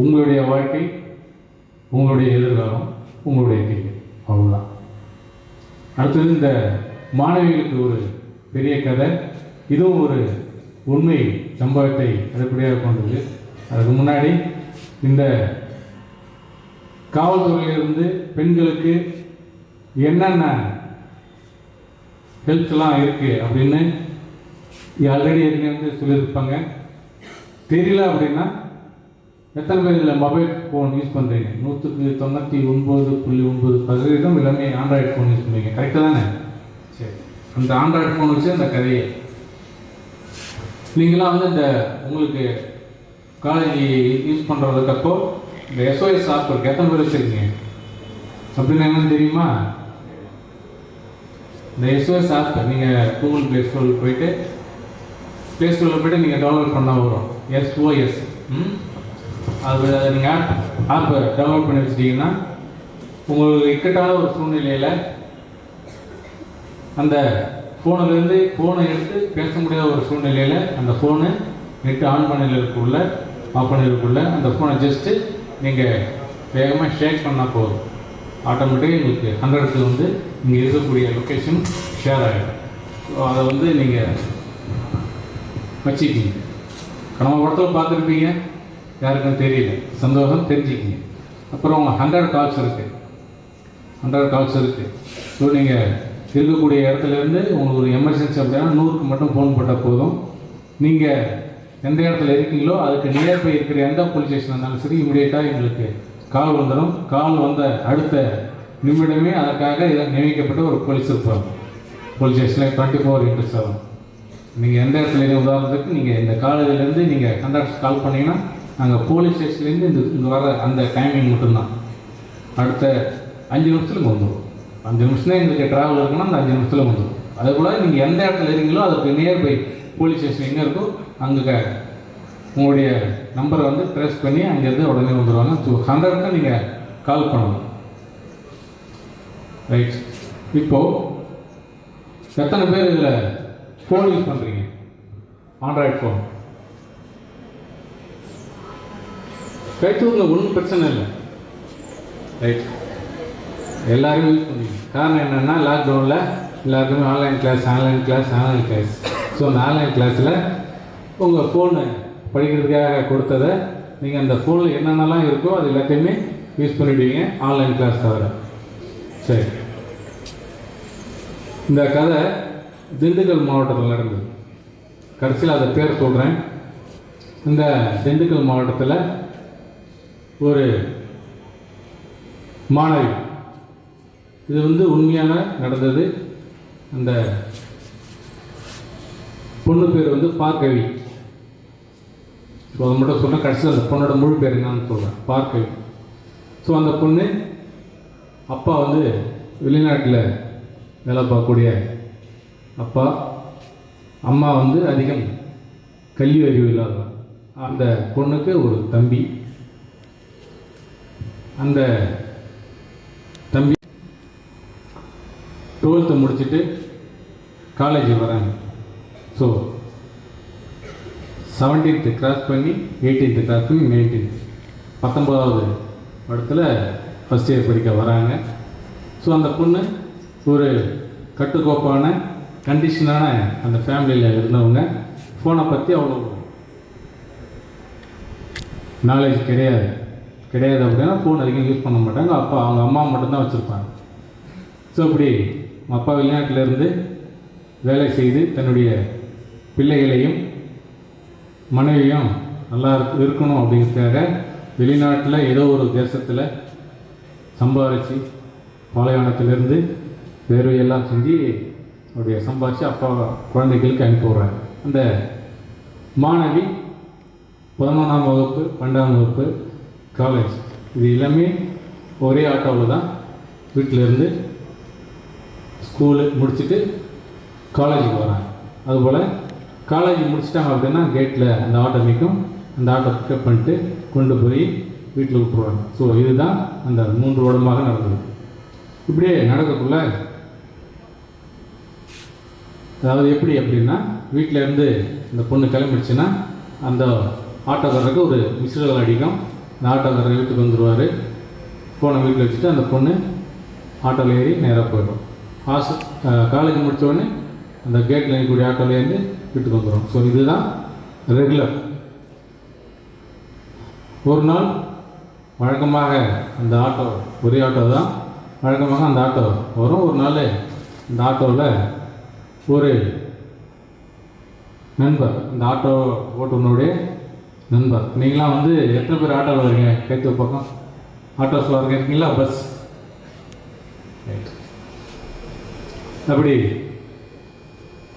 உங்களுடைய வாழ்க்கை, உங்களுடைய எதிர்காலம், உங்களுடைய கையில். அவ்வளோதான். அடுத்தது இந்த மாணவிகளுக்கு ஒரு பெரிய கதை. இதுவும் ஒரு உண்மை சம்பவத்தை அடிப்படையாக கொண்டது. அதுக்கு முன்னாடி இந்த காவல்துறையிலிருந்து பெண்களுக்கு என்னென்ன ஹெல்ப்ஸ்லாம் இருக்குது அப்படின்னு ஆல்ரெடி ஏற்கனவே சொல்லியிருப்பாங்க. தெரியல அப்படின்னா எத்தனை பேர் இதில் மொபைல் ஃபோன் யூஸ் பண்ணுறீங்க? 99.9% எல்லாமே ஆண்ட்ராய்டு ஃபோன் யூஸ் பண்ணுவீங்க. கரெக்டாக தானே? சரி, அந்த ஆண்ட்ராய்டு ஃபோன் வச்சு அந்த கதையை நீங்களாம் வந்து இந்த உங்களுக்கு காலேஜ் யூஸ் பண்ணுறதுக்கப்போ இந்த SOS ஆப் இருக்குது. எத்தனை பேர் வச்சுருக்கீங்க அப்படின்னு என்னன்னு தெரியுமா? இந்த SOS ஆப் நீங்கள் கூகுள் ப்ளே ஸ்டோரில் போயிட்டு நீங்கள் டவுன்லோட் பண்ணால் வரும். SOS. அது நீங்கள் ஆப்பை டவுன்லோட் பண்ணி வச்சிட்டிங்கன்னா உங்களுக்கு இக்கட்டான ஒரு சூழ்நிலையில் அந்த ஃபோனிலேருந்து ஃபோனை எடுத்து பேச முடியாத ஒரு சூழ்நிலையில் அந்த ஃபோனு நெட்டு ஆன் பண்ணிருக்குள்ள ஆஃப் பண்ணிருக்குள்ள அந்த ஃபோனை ஜஸ்ட்டு நீங்கள் வேகமாக ஷேக் பண்ணால் போதும். ஆட்டோமேட்டிக்காக உங்களுக்கு 100க்கு வந்து இங்கே இருக்கக்கூடிய லொக்கேஷன் ஷேர் ஆகிடும். ஸோ அதை வந்து நீங்கள் வச்சுக்கிங்க. கடமை படத்தில் பார்த்துருப்பீங்க, யாருக்கும் தெரியல, சந்தோஷம் தெரிஞ்சுக்கிங்க. அப்புறம் 100 கால்ஸ் இருக்குது. 100 கால்ஸ் இருக்குது. ஸோ நீங்கள் இருக்கக்கூடிய இடத்துலேருந்து உங்களுக்கு ஒரு எமர்ஜென்சி அப்படின்னா 100க்கு மட்டும் ஃபோன் போட்டால் போதும். நீங்கள் எந்த இடத்துல இருக்கீங்களோ அதுக்கு நியர்பை இருக்கிற எந்த போலீஸ் ஸ்டேஷன் இருந்தாலும் சரி, இமீடியட்டாக எங்களுக்கு கால் வந்துடும். கால் வந்த அடுத்த நிமிடமே அதற்காக இதில் நியமிக்கப்பட்ட ஒரு போலீஸ் இருப்பாங்க போலீஸ் ஸ்டேஷனில் 24/7. நீங்கள் எந்த இடத்துல உதாரணத்துக்கு நீங்கள் இந்த காலேஜிலேருந்து நீங்கள் கண்டக்டர்ஸ் கால் பண்ணிங்கன்னா நாங்கள் போலீஸ் ஸ்டேஷன்லேருந்து இங்கே வர அந்த டைமிங் மட்டும்தான். அடுத்த 5 நிமிஷத்தில் வந்துடும். 5 நிமிஷம் எங்களுக்கு ட்ராவல் இருக்குன்னா அந்த 5 நிமிஷத்தில் வந்துடும். அதுபோல் நீங்கள் எந்த இடத்துல இருக்கீங்களோ அதுக்கு நியர்பை போலீஸ் ஸ்டேஷன் எங்கே இருக்கோ அங்கே உங்களுடைய நம்பரை வந்து ட்ரேஸ் பண்ணி அங்கேருந்து உடனே வந்துடுவாங்க. ஸோ 100க்கு நீங்கள் கால் பண்ணணும். ரைட். இப்போது எத்தனை பேர் இதில் ஃபோன் யூஸ் பண்ணுறீங்க? ஆண்ட்ராய்டு ஃபோன் கை தூங்க ஒன்றும் பிரச்சனை இல்லை. ரைட். எல்லாரும் யூஸ் பண்ணுவீங்க. காரணம் என்னென்னா லாக்டவுனில் எல்லாருக்குமே ஆன்லைன் கிளாஸ். ஸோ அந்த ஆன்லைன் கிளாஸில் உங்கள் ஃபோனு படிக்கிறதுக்காக கொடுத்ததை நீங்கள் அந்த ஃபோனில் என்னென்னலாம் இருக்கோ அது எல்லாத்தையுமே யூஸ் பண்ணிவிடுவீங்க ஆன்லைன் கிளாஸ் தவிர. சரி, இந்த கதை திண்டுக்கல் மாவட்டத்தில் நடந்தது. கடைசியில் அதை பேர் சொல்கிறேன். இந்த திண்டுக்கல் மாவட்டத்தில் ஒரு மாணவி, இது வந்து உண்மையான நடந்தது. அந்த பொண்ணு பேர் வந்து பார்க்கவி. ஸோ அதை மட்டும் சொன்னால் கடைசியில் அந்த பொண்ணோட முழு பேர் என்னன்னு சொல்கிறேன், பார்க்கவி. ஸோ அந்த பொண்ணு அப்பா வந்து வெளிநாட்டில் வேலை பார்க்கக்கூடிய அப்பா, அம்மா வந்து அதிகம் கல்வி அறிவு இல்லாதவங்க. அந்த பொண்ணுக்கு ஒரு தம்பி. அந்த தம்பி 12th முடிச்சுட்டு காலேஜ் வராங்க. ஸோ 17th கிராஸ் பண்ணி 18th கிராஸ் பண்ணி 19th 19வது இடத்துல ஃபஸ்ட் இயர் படிக்க வராங்க. ஸோ அந்த பொண்ணு ஒரு கட்டுக்கோப்பான கண்டிஷனான அந்த ஃபேமிலியில் இருந்தவங்க. ஃபோனை பற்றி அவ்வளோ நாலேஜ் கிடையாது அப்படின்னா ஃபோன் அதிகம் யூஸ் பண்ண மாட்டாங்க. அவங்க அம்மா மட்டும்தான் வச்சுருப்பாங்க. ஸோ இப்படி அப்பா வெளிநாட்டிலேருந்து வேலை செய்து தன்னுடைய பிள்ளைகளையும் மனைவியும் நல்லா இருக்கணும் அப்படிங்கிறதுக்காக வெளிநாட்டில் ஏதோ ஒரு தேசத்தில் சம்பாரித்து பாலைவனத்திலேருந்து வேர்வையெல்லாம் செஞ்சு அவருடைய சம்பாரித்து அப்பா குழந்தைகளுக்கு அனுப்பி விடுறாங்க. அந்த மாணவி 11ஆம் வகுப்பு 12ஆம் வகுப்பு காலேஜ், இது எல்லாமே ஒரே ஆட்டோவில் தான் வீட்டிலேருந்து ஸ்கூலு முடிச்சுட்டு காலேஜுக்கு வராங்க. அதுபோல் காலேஜ் முடிச்சிட்டாங்க அப்படின்னா கேட்டில் அந்த ஆட்டோ நிற்கும். அந்த ஆட்டோ பிக்கப் பண்ணிட்டு கொண்டு போய் வீட்டில் விட்டுருவாங்க. ஸோ இதுதான் அந்த 3 வருடமாக நடந்தது. இப்படியே நடக்கக்குள்ள, அதாவது எப்படி அப்படின்னா, வீட்டில் இருந்து இந்த பொண்ணு கிளம்பிடுச்சுன்னா அந்த ஆட்டோக்காரருக்கு ஒரு மிஸ்டர் அடிக்கும். அந்த ஆட்டோக்காரர் வீட்டுக்கு வந்துடுவார். ஃபோனை வீட்டில் வச்சுட்டு அந்த பொண்ணு ஆட்டோவில் ஏறி நேராக போயிடும். காலேஜ் முடித்தோடனே அந்த கேட்டில் இருக்கக்கூடிய ஆட்டோலேருந்து வீட்டுக்கு வந்துடும். ஸோ இதுதான் ரெகுலர். ஒரு நாள் வழக்கமாக அந்த ஆட்டோ, ஒரே ஆட்டோ தான் வழக்கமாக அந்த ஆட்டோ வரும். ஒரு நாள் இந்த ஆட்டோவில் ஒரு நண்பர், அந்த ஆட்டோ ஓட்டுநருடைய நண்பர். நீங்களாம் வந்து எத்தனை பேர் ஆட்டோவில் வரீங்க? கேட்டு பக்கம் ஆட்டோஸில் வரீங்க இருக்கீங்களா? பஸ். அப்படி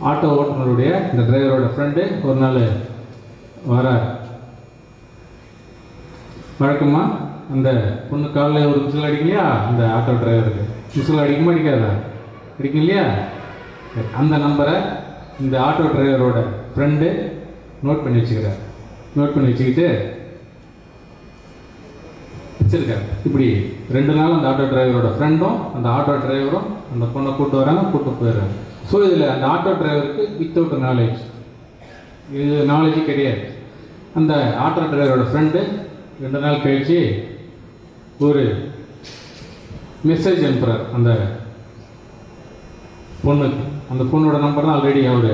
ஆட்டோ ஓட்டுநருடைய இந்த டிரைவரோட ஃப்ரெண்டு ஒரு நாள் வரார். வழக்கமாக அந்த பொண்ணு காலில் ஒரு மிஷில் அடிக்கலையா அந்த ஆட்டோ டிரைவருக்கு? மிஷில் அடிக்குமா அடிக்காதா? அடிக்கும் இல்லையா? அந்த நம்பரை இந்த ஆட்டோ டிரைவரோட ஃப்ரெண்டு நோட் பண்ணி வச்சுக்கிறார். நோட் பண்ணி வச்சுக்கிட்டு வச்சிருக்காரு. இப்படி 2 நாள் அந்த ஆட்டோ டிரைவரோட ஃப்ரெண்டும் அந்த ஆட்டோ டிரைவரும் அந்த பொண்ணை கூப்பிட்டு வராங்க, கூப்பிட்டு போயிடுறாங்க. ஸோ இதில் அந்த ஆட்டோ டிரைவருக்கு வித்தவுட் நாலேஜ், இது நாலேஜ் கிடையாது. அந்த ஆட்டோ டிரைவரோட ஃப்ரெண்டு 2 நாள் கழித்து ஒரு மெசேஜ் அனுப்புகிறார் அந்த பொண்ணுக்கு. அந்த பொண்ணோட நம்பர் தான் ஆல்ரெடி அவர்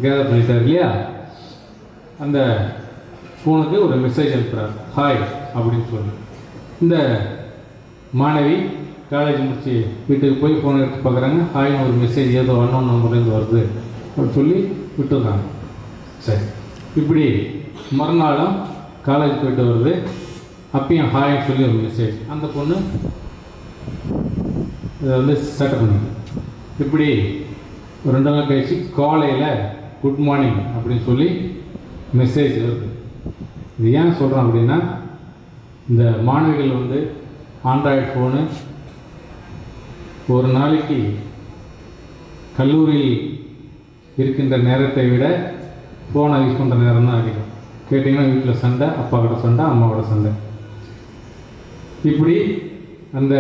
கேதர் பண்ணிட்டார் இல்லையா? அந்த ஃபோனுக்கு ஒரு மெசேஜ் அனுப்புகிறார், ஹாய் அப்படின்னு சொல்லி. இந்த மாணவி காலேஜ் முடிச்சு வீட்டுக்கு போய் ஃபோன் எடுத்து பார்க்குறாங்க. ஹாய்னு ஒரு மெசேஜ் ஏதோ அன்னோன் நம்பர்லேருந்து வருது அப்படின்னு சொல்லி விட்டுருக்காங்க. சரி, இப்படி மறுநாளும் காலேஜ் போய்ட்டு வருது. அப்பயும் ஹாய்னு சொல்லி ஒரு மெசேஜ். அந்த பொண்ணு இதை வந்து செட்டப் பண்ணுது. இப்படி 2 நாள் கழிச்சு காலையில் குட் மார்னிங் அப்படின்னு சொல்லி மெசேஜ் வருது. இது ஏன் சொல்கிறோம் அப்படின்னா, இந்த மாணவிகள் வந்து ஆண்ட்ராய்டு ஃபோனு ஒரு நாளைக்கு கல்லூரியில் இருக்கின்ற நேரத்தை விட ஃபோனை யூஸ் பண்ணுற நேரம் தான் அதிகம். கேட்டிங்கன்னா வீட்டில் சண்டை, அப்பா கிட்ட சண்டை, அம்மாவோட சண்டை. இப்படி அந்த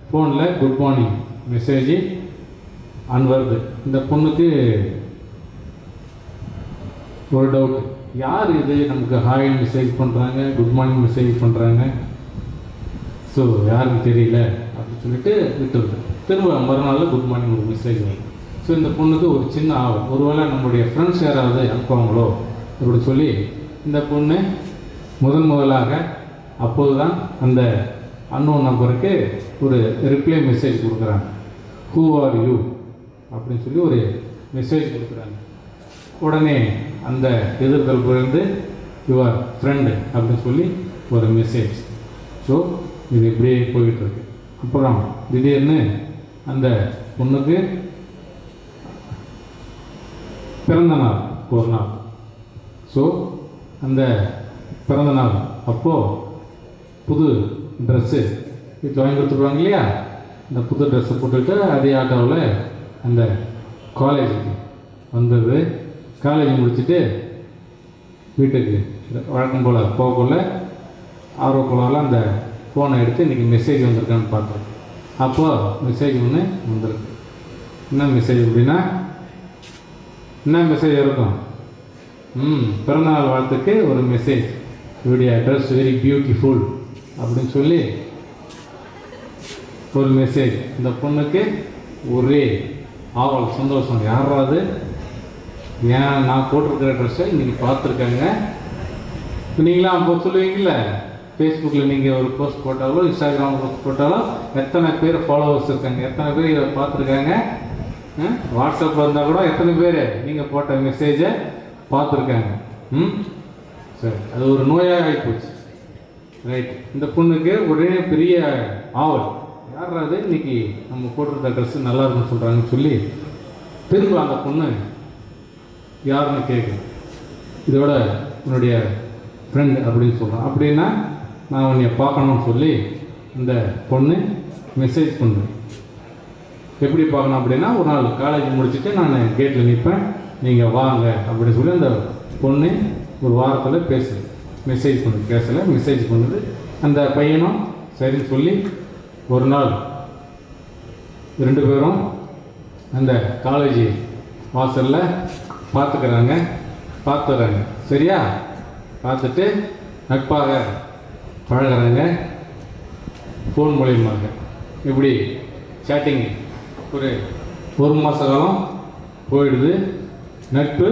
ஃபோனில் குட் மார்னிங் மெசேஜ் வருது. இந்த பொண்ணுக்கு ஒரு டவுட், யார் இது நமக்கு ஹாய் மெசேஜ் பண்ணுறாங்க, குட் மார்னிங் மெசேஜ் பண்ணுறாங்க, ஸோ யாருன்னு தெரியல அப்படின்னு சொல்லிட்டு விட்டுருது. திரும்ப மறுநாள் குட் மார்னிங் ஒரு மெசேஜ் வரும். ஸோ இந்த பொண்ணுக்கு ஒரு சின்ன ஆகும், ஒருவேளை நம்மளுடைய ஃப்ரெண்ட்ஸ் யாராவது அனுப்புவாங்களோ அப்படி சொல்லி இந்த பொண்ணு முதலாக அப்போது தான் அந்த அன்னோன் நம்பருக்கு ஒரு ரிப்ளை மெசேஜ் கொடுக்குறாங்க. ஹூ ஆர் யூ அப்படின்னு சொல்லி ஒரு மெசேஜ் கொடுக்குறாங்க. உடனே அந்த எதிர்த்தரப்புலேருந்து யுவர் ஃப்ரெண்டு அப்படின்னு சொல்லி ஒரு மெசேஜ். ஸோ இது இப்படியே போயிட்டுருக்கு. அப்புறம் திடீர்னு அந்த பொண்ணுக்கு பிறந்த நாள் ஒரு நாள். ஸோ அந்த பிறந்த நாள் அப்போது புது ட்ரெஸ்ஸு வீட்டில் வாங்கி கொடுத்துருவாங்க இல்லையா, அந்த புது ட்ரெஸ்ஸை போட்டுக்கிட்டு அதே ஆட்டோவில் அந்த காலேஜுக்கு வந்தது. காலேஜ் முடிச்சுட்டு வீட்டுக்கு வழக்கம் போல் போகக்குள்ள ஆர்வக்குள்ளால் அந்த ஃபோனை எடுத்து இன்றைக்கி மெசேஜ் வந்திருக்கான்னு பார்த்தோம். அப்போ மெசேஜ் ஒன்று வந்திருக்கு. என்ன மெசேஜ் அப்படின்னா, என்ன மெசேஜ் இருக்கும், பிறந்தநாள் வாழ்த்துக்கு ஒரு மெசேஜ், யுடைய அட்ரஸ் வெரி பியூட்டிஃபுல் அப்படின்னு சொல்லி ஒரு மெசேஜ். இந்த பொண்ணுக்கு ஒரே ஆவல், சந்தோஷம், யாராவது ஏன் நான் போட்டிருக்கிற ட்ரெஸ்ஸை இன்றைக்கி பார்த்துருக்காங்க. நீங்களாம் அப்போ சொல்லுவீங்கள, ஃபேஸ்புக்கில் நீங்கள் ஒரு போஸ்ட் போட்டாலோ இன்ஸ்டாகிராம் போஸ்ட் போட்டாலோ எத்தனை பேர் ஃபாலோவர்ஸ் இருக்காங்க, எத்தனை பேர் இதை பார்த்துருக்காங்க. வாட்ஸ்அப்பில் இருந்தால் கூட எத்தனை பேர் நீங்கள் போட்ட மெசேஜை பார்த்துருக்காங்க. சரி, அது ஒரு நோயாக ஆகிப்போச்சு. ரைட், இந்த பொண்ணுக்கு ஒரே பெரிய ஆவல், யாராவது இன்னைக்கு நம்ம போட்டிருந்த ட்ரெஸ்ஸு நல்லா இருக்குன்னு சொல்கிறாங்கன்னு சொல்லி திரும்ப அந்த பொண்ணு யாருன்னு கேட்குது. இதோட உன்னுடைய ஃப்ரெண்ட் அப்படின்னு சொல்கிறான். அப்படின்னா நான் உன்னை பார்க்கணும்னு சொல்லி இந்த பொண்ணு மெசேஜ் பண்ணுறேன். எப்படி பார்க்கணும் அப்படின்னா, ஒரு நாள் காலேஜ் முடிச்சுட்டு நான் கேட்டில் நிற்பேன், நீங்கள் வாங்க அப்படின்னு சொல்லி அந்த பொண்ணு ஒரு வாரத்தில் பேசுது. மெசேஜ் பண்ணுது, பேசலை, மெசேஜ் பண்ணுது. அந்த பையனும் சரின்னு சொல்லி ஒரு நாள் 2 பேரும் அந்த காலேஜ் வாசலில் பார்த்துக்கிறாங்க. சரியா, பார்த்துட்டு நட்பாக பழகிறாங்க ஃபோன் மூலியமாக. இப்படி சேட்டிங் ஒரு மாத காலம் போயிடுது. நட்பு,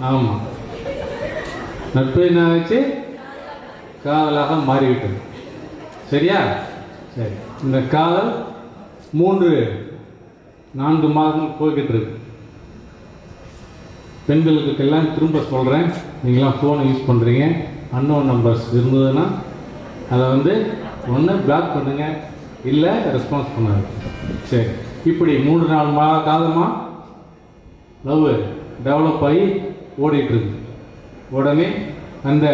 ஆமாம், நட்பு என்ன ஆச்சு, காதலாக மாறிவிட்டது. சரியா, சரி. இந்த காதல் 3-4 மாதங்கள் போய்கிட்டு இருக்கு. பெண்களுக்கெல்லாம் திரும்ப சொல்கிறேன், நீங்களாம் ஃபோனை யூஸ் பண்ணுறீங்க, அன்னோன் நம்பர்ஸ் இருந்ததுன்னா அதை ஒன்று பிளாக் பண்ணுங்க, இல்லை ரெஸ்பான்ஸ் பண்ணாது. சரி, இப்படி 3-4 மாத காலமாக லவ் டெவலப் ஆகி ஓடிட்டுருக்கு. உடனே அந்த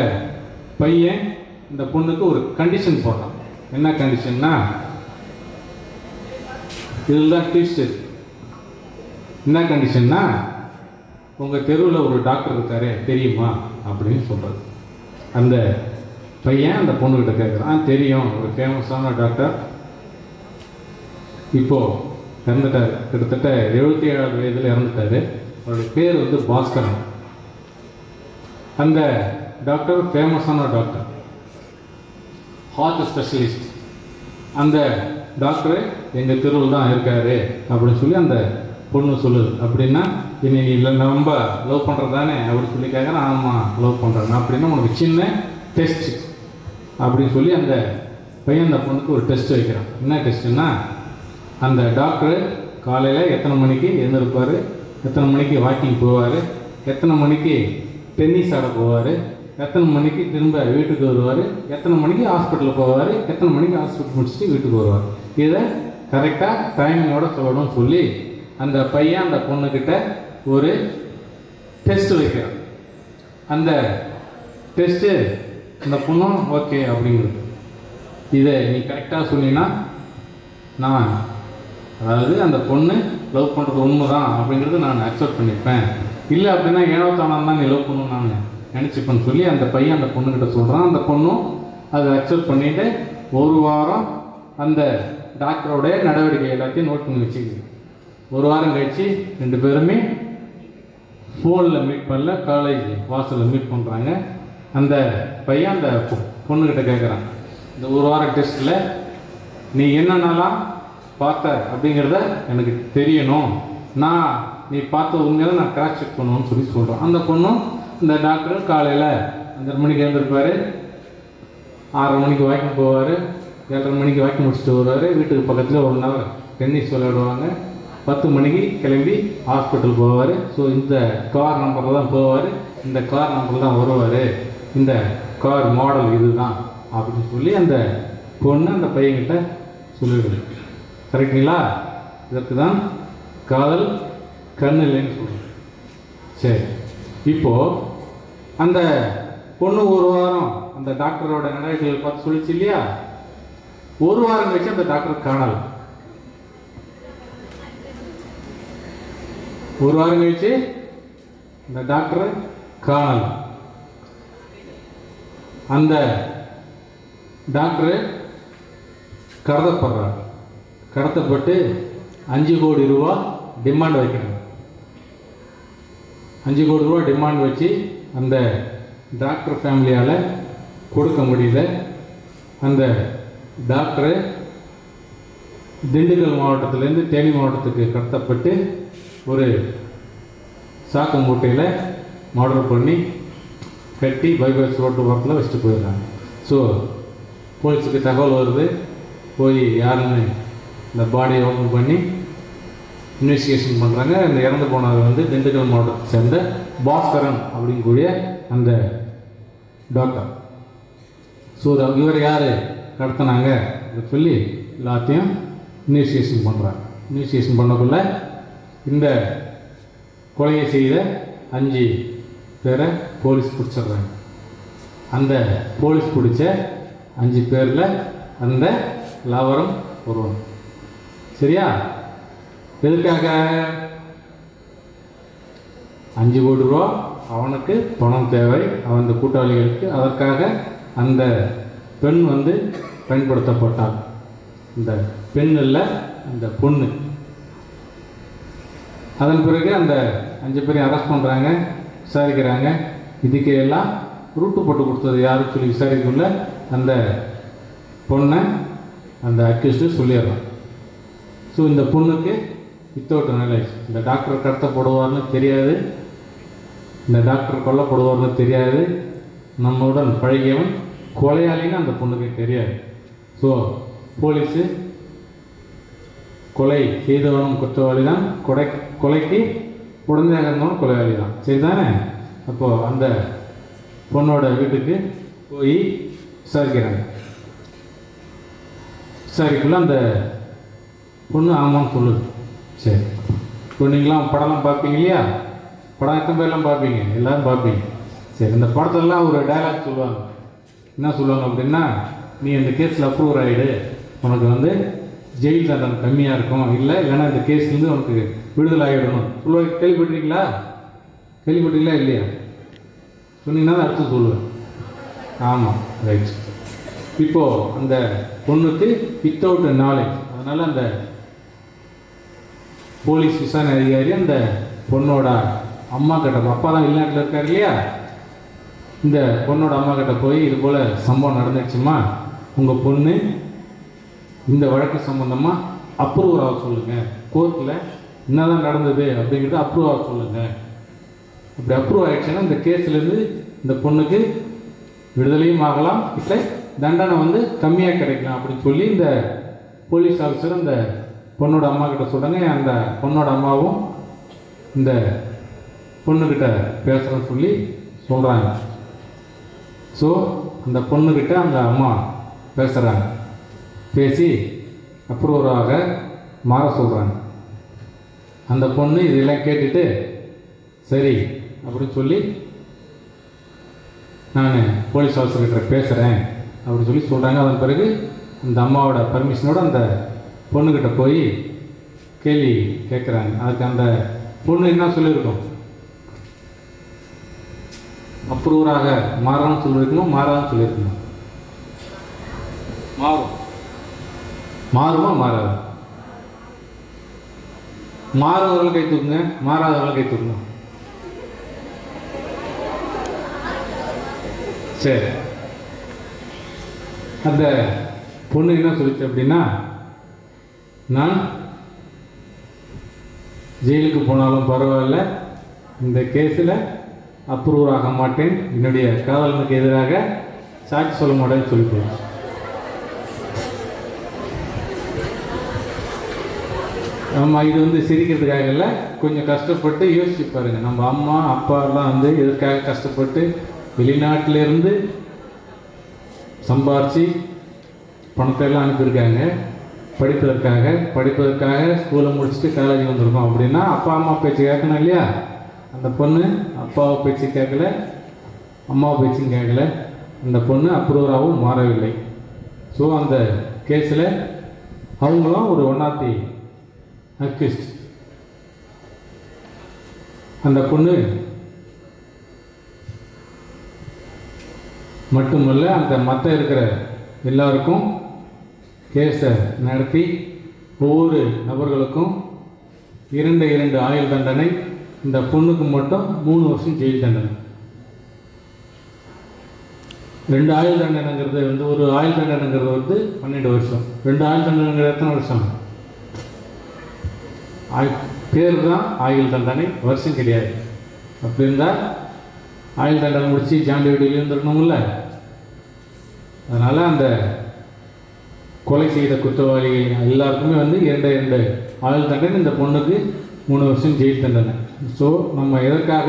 பையன் இந்த பொண்ணுக்கு ஒரு கண்டிஷன் போடுறான். என்ன கண்டிஷன்னா, இதில் தான் ட்விஸ்ட். என்ன கண்டிஷன்னா, உங்கள் தெருவில் ஒரு டாக்டர் இருக்காரு தெரியுமா அப்படின்னு சொல்கிறது. அந்த பையன் அந்த பொண்ணுக்கிட்ட கேட்குறான், தெரியும், ஒரு ஃபேமஸான டாக்டர், இப்போது இறந்துட்டார், கிட்டத்தட்ட 77 வயதில் இறந்துட்டார். அவருடைய பேர் பாஸ்கரன். அந்த டாக்டர் ஃபேமஸான டாக்டர், ஹார்ட் ஸ்பெஷலிஸ்ட். அந்த டாக்டரு எங்கள் தெருவில் தான் இருக்காரு அப்படின்னு சொல்லி அந்த பொண்ணு சொல்லுது. அப்படின்னா இனி இல்லை நம்ம லவ் பண்ணுறதானே அப்படின்னு சொல்லி கேட்குறேன். ஆமாம், லவ் பண்ணுறேன். அப்படின்னா உனக்கு சின்ன டெஸ்ட் அப்படின்னு சொல்லி அந்த பையன் அந்த பொண்ணுக்கு ஒரு டெஸ்ட் வைக்கிறான். என்ன டெஸ்ட்டுன்னா, அந்த டாக்டரு காலையில் எத்தனை மணிக்கு எழுந்திருப்பார், எத்தனை மணிக்கு வாக்கிங் போவார், எத்தனை மணிக்கு டென்னிஸ் ஆட போவார், எத்தனை மணிக்கு திரும்ப வீட்டுக்கு வருவார், எத்தனை மணிக்கு ஹாஸ்பிட்டலுக்கு போவார், எத்தனை மணிக்கு ஹாஸ்பிட்டல் முடிச்சுட்டு வீட்டுக்கு வருவார். இதை கரெக்டாக டைமிங்கோட சொல்லணும்னு சொல்லி அந்த பையன் அந்த பொண்ணுக்கிட்ட ஒரு டெஸ்ட் வைக்கிறான். அந்த டெஸ்ட்டு அந்த பொண்ணும் ஓகே அப்படிங்கிறது. இதை நீ கரெக்டாக சொன்னீங்கன்னா நான், அதாவது அந்த பொண்ணு லவ் பண்ணுறது உண்மை தான் அப்படிங்கிறது நான் அக்செப்ட் பண்ணிப்பேன். இல்லை அப்படின்னா ஏனோ தானோ தான் நீ லவ் பண்ணணும்னு நான் நினச்சிப்பேன்னு சொல்லி அந்த பையன் அந்த பொண்ணுக்கிட்ட சொல்கிறான். அந்த பொண்ணும் அதை அக்செப்ட் பண்ணிவிட்டு ஒரு வாரம் அந்த டாக்டரோடைய நடவடிக்கை எல்லாத்தையும் நோட் பண்ணி வச்சுக்கிது. ஒரு வாரம் கழித்து 2 பேருமே ஃபோனில் மீட் பண்ணல, காலேஜ் வாசலில் மீட் பண்ணுறாங்க. அந்த பையன் அந்த பொண்ணுக்கிட்ட கேட்குறான், இந்த ஒரு வாரம் டெஸ்ட்டில் நீ என்னென்னலாம் பார்த்த அப்படிங்கிறத எனக்கு தெரியணும், நீ பார்த்த உண்மையாக நான் கிராஸ் செக் பண்ணுவேன்னு சொல்லி சொல்கிறான். அந்த பொண்ணும் இந்த டாக்டர் காலையில் 5:30 மணிக்கு எழுந்திருப்பார், 6:30 மணிக்கு வாக்கிங் போவார், 7:30 மணிக்கு வாக்கிங் முடிச்சுட்டு வருவார். வீட்டுக்கு பக்கத்தில் 1 ஹவர் டென்னிஸ் விளையாடுவாங்க. 10 மணிக்கு கிளம்பி ஹாஸ்பிட்டல் போவார். ஸோ இந்த கார் நம்பரில் தான் போவார், இந்த கார் நம்பரில் தான் வருவார், இந்த கார் மாடல் இது தான் அப்படின்னு சொல்லி அந்த பொண்ணு அந்த பையன்கிட்ட சொல்லிவிடுது. கரெக்டுங்களா? இதற்கு தான் காதல் கண் இல்லைன்னு சொல்லுது. சரி, இப்போது அந்த பொண்ணு ஒரு வாரம் அந்த டாக்டரோட நடவடிக்கைகள் பார்த்து சொல்லிச்சு இல்லையா? ஒரு வாரம் கழிச்சு அந்த டாக்டர் காணலை. ஒரு வாரம் கழிச்சு இந்த டாக்டர் காணல. அந்த டாக்டர் கடத்தப்படுறார். கடத்தப்பட்டு 5 கோடி ரூபா டிமாண்ட் வைக்கிறாங்க. 5 கோடி ரூபா டிமாண்ட் வச்சு அந்த டாக்டர் ஃபேமிலியால் கொடுக்க முடியல. அந்த டாக்டரு திண்டுக்கல் மாவட்டத்திலேருந்து தேனி மாவட்டத்துக்கு கடத்தப்பட்டு ஒரு சாக்கு மூட்டையில் மர்டர் பண்ணி கட்டி பைபாஸ் ரோட்டு ஓரத்தில் வச்சுட்டு போயிடுறாங்க. ஸோ போலீஸுக்கு தகவல் வருது, போய் யாருன்னு இந்த பாடியை ஓப்பன் பண்ணி இன்வெஸ்டிகேஷன் பண்ணுறாங்க. இந்த இறந்து போனவர் வந்து திண்டுக்கல் மாவட்டத்தை சேர்ந்த பாஸ்கரன் அப்படிங்கக்கூடிய அந்த டாக்டர். ஸோ இவர் யார் கடத்தினாங்க அப்படின்னு சொல்லி எல்லாத்தையும் இன்வெஸ்டிகேஷன் பண்ணுறாங்க. இன்வெஸ்டிகேஷன் பண்ணக்குள்ள இந்த கொலையை செய்த 5 பேரை போலீஸ் பிடிச்சிடுறாங்க. அந்த போலீஸ் பிடிச்ச 5 பேரில் அந்த லவரம் ஒருவன். சரியா? எதுக்காக? 5 கோடி ரூபா அவனுக்கு பணம் தேவை, அவன் இந்த கூட்டாளிகளுக்கு. அதற்காக அந்த பெண் வந்து பயன்படுத்தப்பட்டாள். இந்த பெண் இல்லை, அந்த பொண்ணு. அதன் பிறகு அந்த 5 பேரையும் அரெஸ்ட் பண்ணுறாங்க, விசாரிக்கிறாங்க. இதுக்கு எல்லாம் ரூட்டு போட்டு கொடுத்தது யாருன்னு சொல்லி விசாரிக்குள்ள அந்த பொண்ணை அந்த அக்யூஸ்டு சொல்லிடுறான். ஸோ இந்த பொண்ணுக்கு வித்தவுட் நாலேஜ், இந்த டாக்டர் கடத்தப்படுவார்னு தெரியாது, இந்த டாக்டர் கொல்லப்படுவார்னு தெரியாது, நம்முடன் பழகியவன் கொலையாளின்னு அந்த பொண்ணுக்கு தெரியாது. ஸோ போலீஸு கொலை செய்தவனும் குற்றவாளி தான், கொலைக்கு உடந்தையாக இருந்தவனும் கொலையாளி தான். சரிதானே? அப்போது அந்த பொண்ணோட வீட்டுக்கு போய் விசாரிக்கிறாங்க. விசாரிக்குள்ள அந்த பொண்ணு ஆமான்னு சொல்லுது. சரி, இப்போ நீங்களாம் படம்லாம் பார்ப்பீங்க இல்லையா? படம் எத்தனை பேர்லாம் பார்ப்பீங்க? எல்லோரும் பார்ப்பீங்க. சரி, இந்த படத்துலலாம் ஒரு டைலாக் சொல்லுவாங்க. என்ன சொல்லுவாங்க அப்படின்னா, நீ இந்த கேஸில் அப்ரூவர் ஆகிடு, உனக்கு வந்து ஜெயில் தண்டனை கம்மியாக இருக்கும், இல்லைன்னா இந்த கேஸ்லேருந்து உனக்கு விடுதலை ஆகிடணும் சொல்லுவாங்க. கேள்விப்பட்டிருக்கீங்களா? கேள்விப்பட்டீங்களா இல்லையா? சொன்னீங்கன்னா அடுத்து சொல்லுவேன். ஆமாம், ரைட். இப்போது அந்த பொண்ணுக்கு வித்தவுட் நாலேஜ், அதனால் அந்த போலீஸ் விசாரணை அதிகாரி அந்த பொண்ணோட அம்மா கிட்ட, அப்பா தான் வெளிநாட்டில் இருக்கார் இல்லையா, இந்த பொண்ணோட அம்மா கிட்ட போய் இது போல் சம்பவம் நடந்துச்சுமா, உங்கள் பொண்ணு இந்த வழக்கு சம்பந்தமாக அப்ரூவ் ஆக சொல்லுங்கள், கோர்ட்டில் என்னதான் நடந்தது அப்படிங்கிறத அப்ரூவ் ஆக சொல்லுங்கள். அப்படி அப்ரூவ் ஆகிடுச்சுன்னா இந்த கேஸ்லேருந்து இந்த பொண்ணுக்கு விடுதலையும் ஆகலாம், இல்லை தண்டனை வந்து கம்மியாக கிடைக்கலாம் அப்படின்னு சொல்லி இந்த போலீஸ் ஆஃபீஸர் அந்த பொண்ணோட அம்மா கிட்ட சொல்கிறாங்க. அந்த பொண்ணோட அம்மாவும் இந்த பொண்ணுக்கிட்ட பேசுகிறேன்னு சொல்லி சொல்கிறாங்க. ஸோ அந்த பொண்ணுக்கிட்ட அந்த அம்மா பேசுகிறாங்க. பேசி அப்ரூவராக மாற சொல்கிறாங்க. அந்த பொண்ணு இதெல்லாம் கேட்டுட்டு சரி அப்படின்னு சொல்லி நான் போலீஸ் ஆஃபீஸர்கிட்ட பேசுகிறேன் அப்படின்னு சொல்கிறாங்க. அதன் பிறகு அந்த அம்மாவோட பர்மிஷனோடு அந்த பொண்ணுக்கிட்ட போய் கேள்வி கேட்குறாங்க. அதுக்கு அந்த பொண்ணு என்ன சொல்லியிருக்கோம்? அப்ரூவராக மாறான்னு சொல்லியிருக்கணும், மாறான்னு சொல்லியிருக்கணும். மாறும். மாறுமா மாறாது? மாறுவர்கள் கை தூக்குங்க, மாறாதவர்கள் கை தூக்குங்க. சரி, அந்த பொண்ணு என்ன சொல்லிச்சு அப்படின்னா, நான் ஜெயிலுக்கு போனாலும் பரவாயில்ல, இந்த கேஸில் அப்ரூவ் ஆக மாட்டேன், என்னுடைய காதலனுக்கு எதிராக சாட்சி சொல்ல மாட்டேன்னு சொல்லிட்டு. நம்ம இது வந்து சிரிக்கிறதுக்காக இல்லை, கொஞ்சம் கஷ்டப்பட்டு யோசிச்சு பாருங்க. நம்ம அம்மா அப்பா எல்லாம் வந்து எதற்காக கஷ்டப்பட்டு வெளிநாட்டிலேருந்து சம்பாரித்து பணத்தை எல்லாம் அனுப்பியிருக்காங்க படிப்பதற்காக ஸ்கூலை முடிச்சுட்டு காலேஜ் வந்திருக்கோம் அப்படின்னா அப்பா அம்மா பேச்சு கேட்கணும் இல்லையா? அந்த பொண்ணு அப்பாவை பேச்சு கேட்கல, அம்மாவை பேச்சும் கேட்கல. அந்த பொண்ணு அப்ரூவராகவும் மாறவில்லை. ஸோ அந்த கேஸில் அவங்களும் ஒரு ஒன் ஆஃப் தி அக்யூஸ்ட். அந்த பொண்ணு மட்டுமல்ல, அந்த மற்ற இருக்கிற எல்லாருக்கும் கேஸை நடத்தி ஒவ்வொரு நபர்களுக்கும் 2 ஆயுள் தண்டனை, இந்த பொண்ணுக்கு மட்டும் 3 வருஷம் ஜெயில் தண்டனை. 2 ஆயுள் தண்டனைங்கிறது வந்து, ஒரு ஆயுள் தண்டனைங்கிறது வந்து 12 வருஷம். 2 ஆயுள் தண்டனைங்கிறது எத்தனை வருஷம்? பேர் தான் ஆயுள் தண்டனை, வருஷம் கிடையாது. அப்படி இருந்தால் ஆயுள் தண்டனை முடிச்சு ஜாண்டி வீடு இருந்துருக்கணும்ல. அதனால் அந்த கொலை செய்த குற்றவாளிகள் எல்லாருக்குமே வந்து 2 ஆயுள் தண்டனை, இந்த பொண்ணுக்கு 3 வருஷம் ஜெயில் தண்டனை. ஸோ நம்ம எதற்காக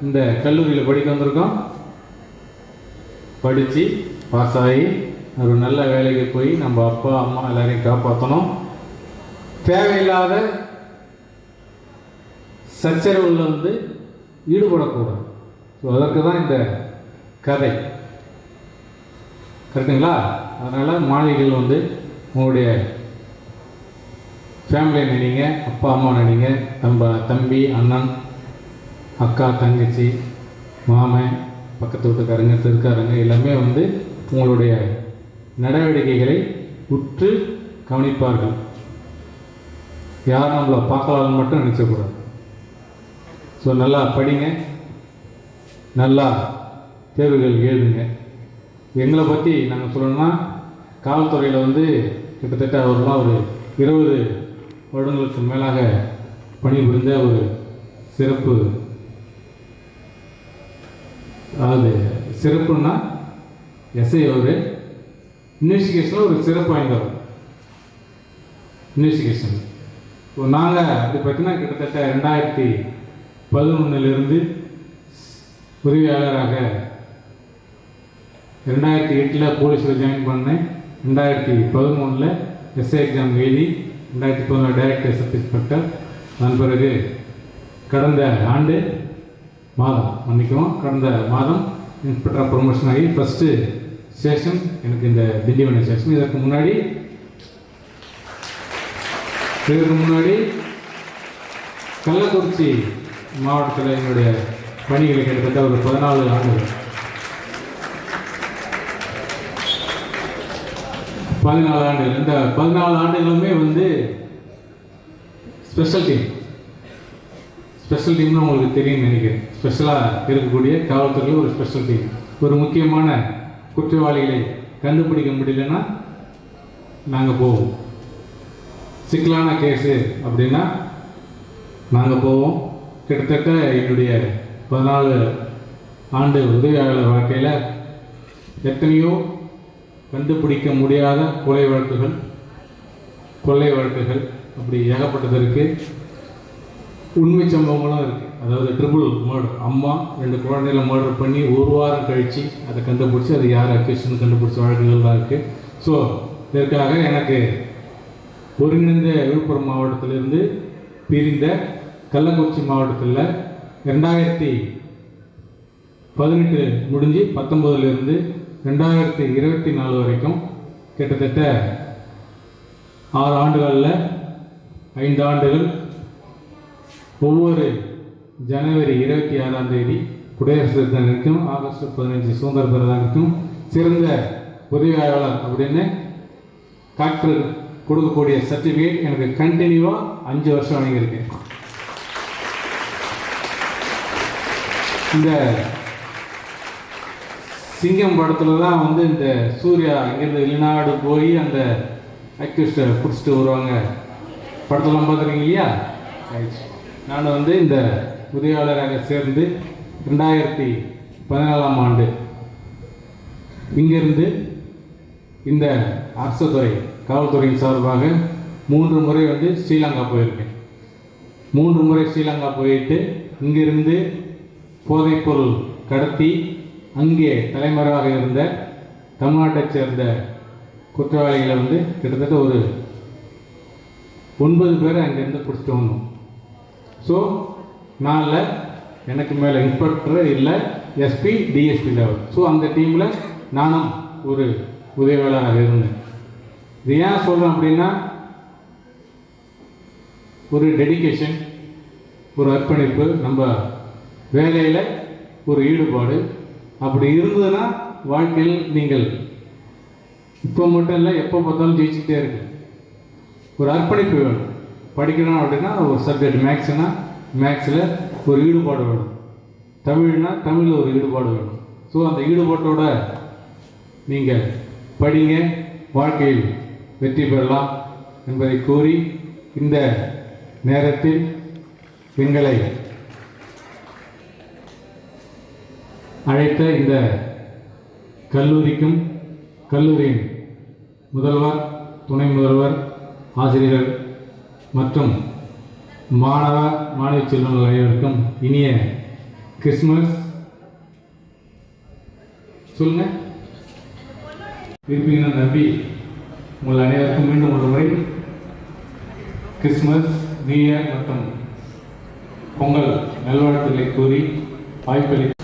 இந்த கல்லூரியில் படிக்க வந்திருக்கோம்? படித்து பாஸ் ஆகி ஒரு நல்ல வேலைக்கு போய் நம்ம அப்பா அம்மா எல்லாரையும் காப்பாற்றணும். தேவையில்லாத சச்சரவுகளில் வந்து ஈடுபடக்கூடாது. ஸோ அதற்கு தான் இந்த கதை. கரெக்டுங்களா? அதனால் மாணவிகள் வந்து உங்களுடைய ஃபேமிலியை நினைங்க, அப்பா அம்மா நினைங்க, நம்ம தம்பி அண்ணன் அக்கா தங்கச்சி மாமன் பக்கத்து வீட்டுக்காரங்க தெருக்காரங்க எல்லாமே வந்து உங்களுடைய நடவடிக்கைகளை உற்று கவனிப்பார்கள். யாரும் நம்மளை பார்க்கலாம்னு மட்டும் நினச்சக்கூடாது. ஸோ நல்லா படிங்க, நல்லா தேர்வுகள் எழுதுங்க. எங்களை பற்றி நாங்கள் சொல்லணும்னா, காவல்துறையில் வந்து கிட்டத்தட்ட அவர்லாம் ஒரு 20 வருடங்களுக்கு மேலாக பணிபுரிந்த ஒரு சிறப்பு, அதாவது சிறப்புன்னா எஸ்ஐ. அவர் இன்வெஸ்டிகேஷனில் ஒரு சிறப்பு வாய்ந்தவர். இன்வெஸ்டிகேஷன் நாங்கள் அப்படி பார்த்தீங்கன்னா கிட்டத்தட்ட 2011 உதவியாளராக 2008 போலீஸில் ஜாயின் பண்ணேன். 2013 எஸ்ஐ எக்ஸாம் எழுதி 2014 டைரக்டர் சப் இன்ஸ்பெக்டர். அதன் பிறகு கடந்த மாதம் இன்ஸ்பெக்டர் ப்ரொமோஷன் ஆகி ஃபஸ்ட்டு ஸ்டேஷன் எனக்கு இந்த திண்டிவனம் ஸ்டேஷன். இதற்கு முன்னாடி கள்ளக்குறிச்சி மாவட்டத்தில் என்னுடைய பணிகளை கிட்டத்தட்ட ஒரு 14 ஆண்டுகள். 14 ஆண்டுகள். இந்த 14 ஆண்டுகளுமே வந்து ஸ்பெஷல் டீம்னு உங்களுக்கு தெரியும்னு நினைக்கிறேன். ஸ்பெஷலாக இருக்கக்கூடிய காவல்துறையில் ஒரு ஸ்பெஷல் டீம். ஒரு முக்கியமான குற்றவாளிகளை கண்டுபிடிக்க முடியலன்னா நாங்கள் போவோம். சிக்கலான கேஸு அப்படின்னா நாங்கள் போவோம். கிட்டத்தட்ட என்னுடைய 14 ஆண்டு உதவியாளர் வாழ்க்கையில் எத்தனையோ கண்டுபிடிக்க முடியாத கொலை வழக்குகள், கொள்ளை வழக்குகள் அப்படி ஏகப்பட்டதற்கு உண்மை சம்பவங்களும் இருக்குது. அதாவது ட்ரிபிள் மர்டர், அம்மா 2 குழந்தைகளை மர்டர் பண்ணி 1 வாரம் கழித்து அதை கண்டுபிடிச்சி அது யார் அக்யூஸ்ட்னு கண்டுபிடிச்ச வழக்குகள் தான் இருக்குது. ஸோ இதற்காக எனக்கு ஒருங்கிணைந்த விழுப்புரம் மாவட்டத்திலிருந்து பிரிந்த கள்ளக்குறிச்சி மாவட்டத்தில் 2018 முடிஞ்சு 19 2024 வரைக்கும் கிட்டத்தட்ட 6 ஆண்டுகளில் 5 ஆண்டுகள் ஒவ்வொரு ஜனவரி 26ஆம் தேதி குடியரசு தினத்திற்கும் ஆகஸ்ட் 15 சுதந்திர தினத்திற்கும் சிறந்த உதவியாளர் அப்படின்னு டாக்டர் கொடுக்கக்கூடிய சர்டிஃபிகேட் எனக்கு கண்டினியூவாக 5 வருஷம் வாங்கியிருக்கேன். இந்த சிங்கம் படத்தில் தான் வந்து இந்த சூர்யா இங்கேருந்து வெளிநாடு போய் அந்த அக்யூஸ்டை பிடிச்சிட்டு வருவாங்க. படத்தெல்லாம் பார்த்துருக்கீங்க இல்லையா? நான் வந்து இந்த உதவியாளராக சேர்ந்து 2014ஆம் ஆண்டு இங்கிருந்து இந்த அரசுத்துறை காவல்துறையின் சார்பாக 3 முறை வந்து ஸ்ரீலங்கா போயிருக்கேன். 3 முறை ஸ்ரீலங்கா போயிட்டு இங்கிருந்து போதைப்பொருள் கடத்தி அங்கே தலைமறைவாக இருந்த தமிழ்நாட்டைச் சேர்ந்த குற்றவாளிகளை வந்து கிட்டத்தட்ட ஒரு 9 பேரை அங்கேருந்து பிடிச்சிட்டு வந்தோம். ஸோ நாளில் எனக்கு மேலே இன்ஸ்பெக்டர் இல்லை, எஸ்பி டிஎஸ்பி லெவல். ஸோ அந்த டீமில் நானும் ஒரு உதவியாளராக இருந்தேன். இது ஏன் சொல்கிறேன் அப்படின்னா, ஒரு டெடிகேஷன், ஒரு அர்ப்பணிப்பு, நம்ம வேலையில் ஒரு ஈடுபாடு அப்படி இருந்ததுன்னா வாழ்க்கையில் நீங்கள் இப்போ மட்டும் இல்லை எப்போ பார்த்தாலும் ஜெயிச்சுக்கிட்டே இருக்கு. ஒரு அர்ப்பணிப்பு வேணும். படிக்கணும் அப்படின்னா ஒரு சப்ஜெக்ட் மேக்ஸ்னா மேக்ஸில் ஒரு ஈடுபாடு வேணும், தமிழ்னா தமிழில் ஒரு ஈடுபாடு வேணும். ஸோ அந்த ஈடுபாட்டோட நீங்கள் படிங்க, வாழ்க்கையில் வெற்றி பெறலாம் என்பதை கூறி இந்த நேரத்தில் எங்களை அழைத்த இந்த கல்லூரிக்கும் கல்லூரியின் முதல்வர், துணை முதல்வர், ஆசிரியர்கள் மற்றும் மாணவ மாணவி செல்வங்கள் அனைவருக்கும் இனிய கிறிஸ்மஸ். சொல்லுங்க. இருப்பீங்க நம்பி உங்கள் அனைவருக்கும் மீண்டும் ஒரு முறை கிறிஸ்மஸ், நியூ இயர் மற்றும் பொங்கல் நல்வாழ்த்துக்களை கூறி வாய்ப்பளித்த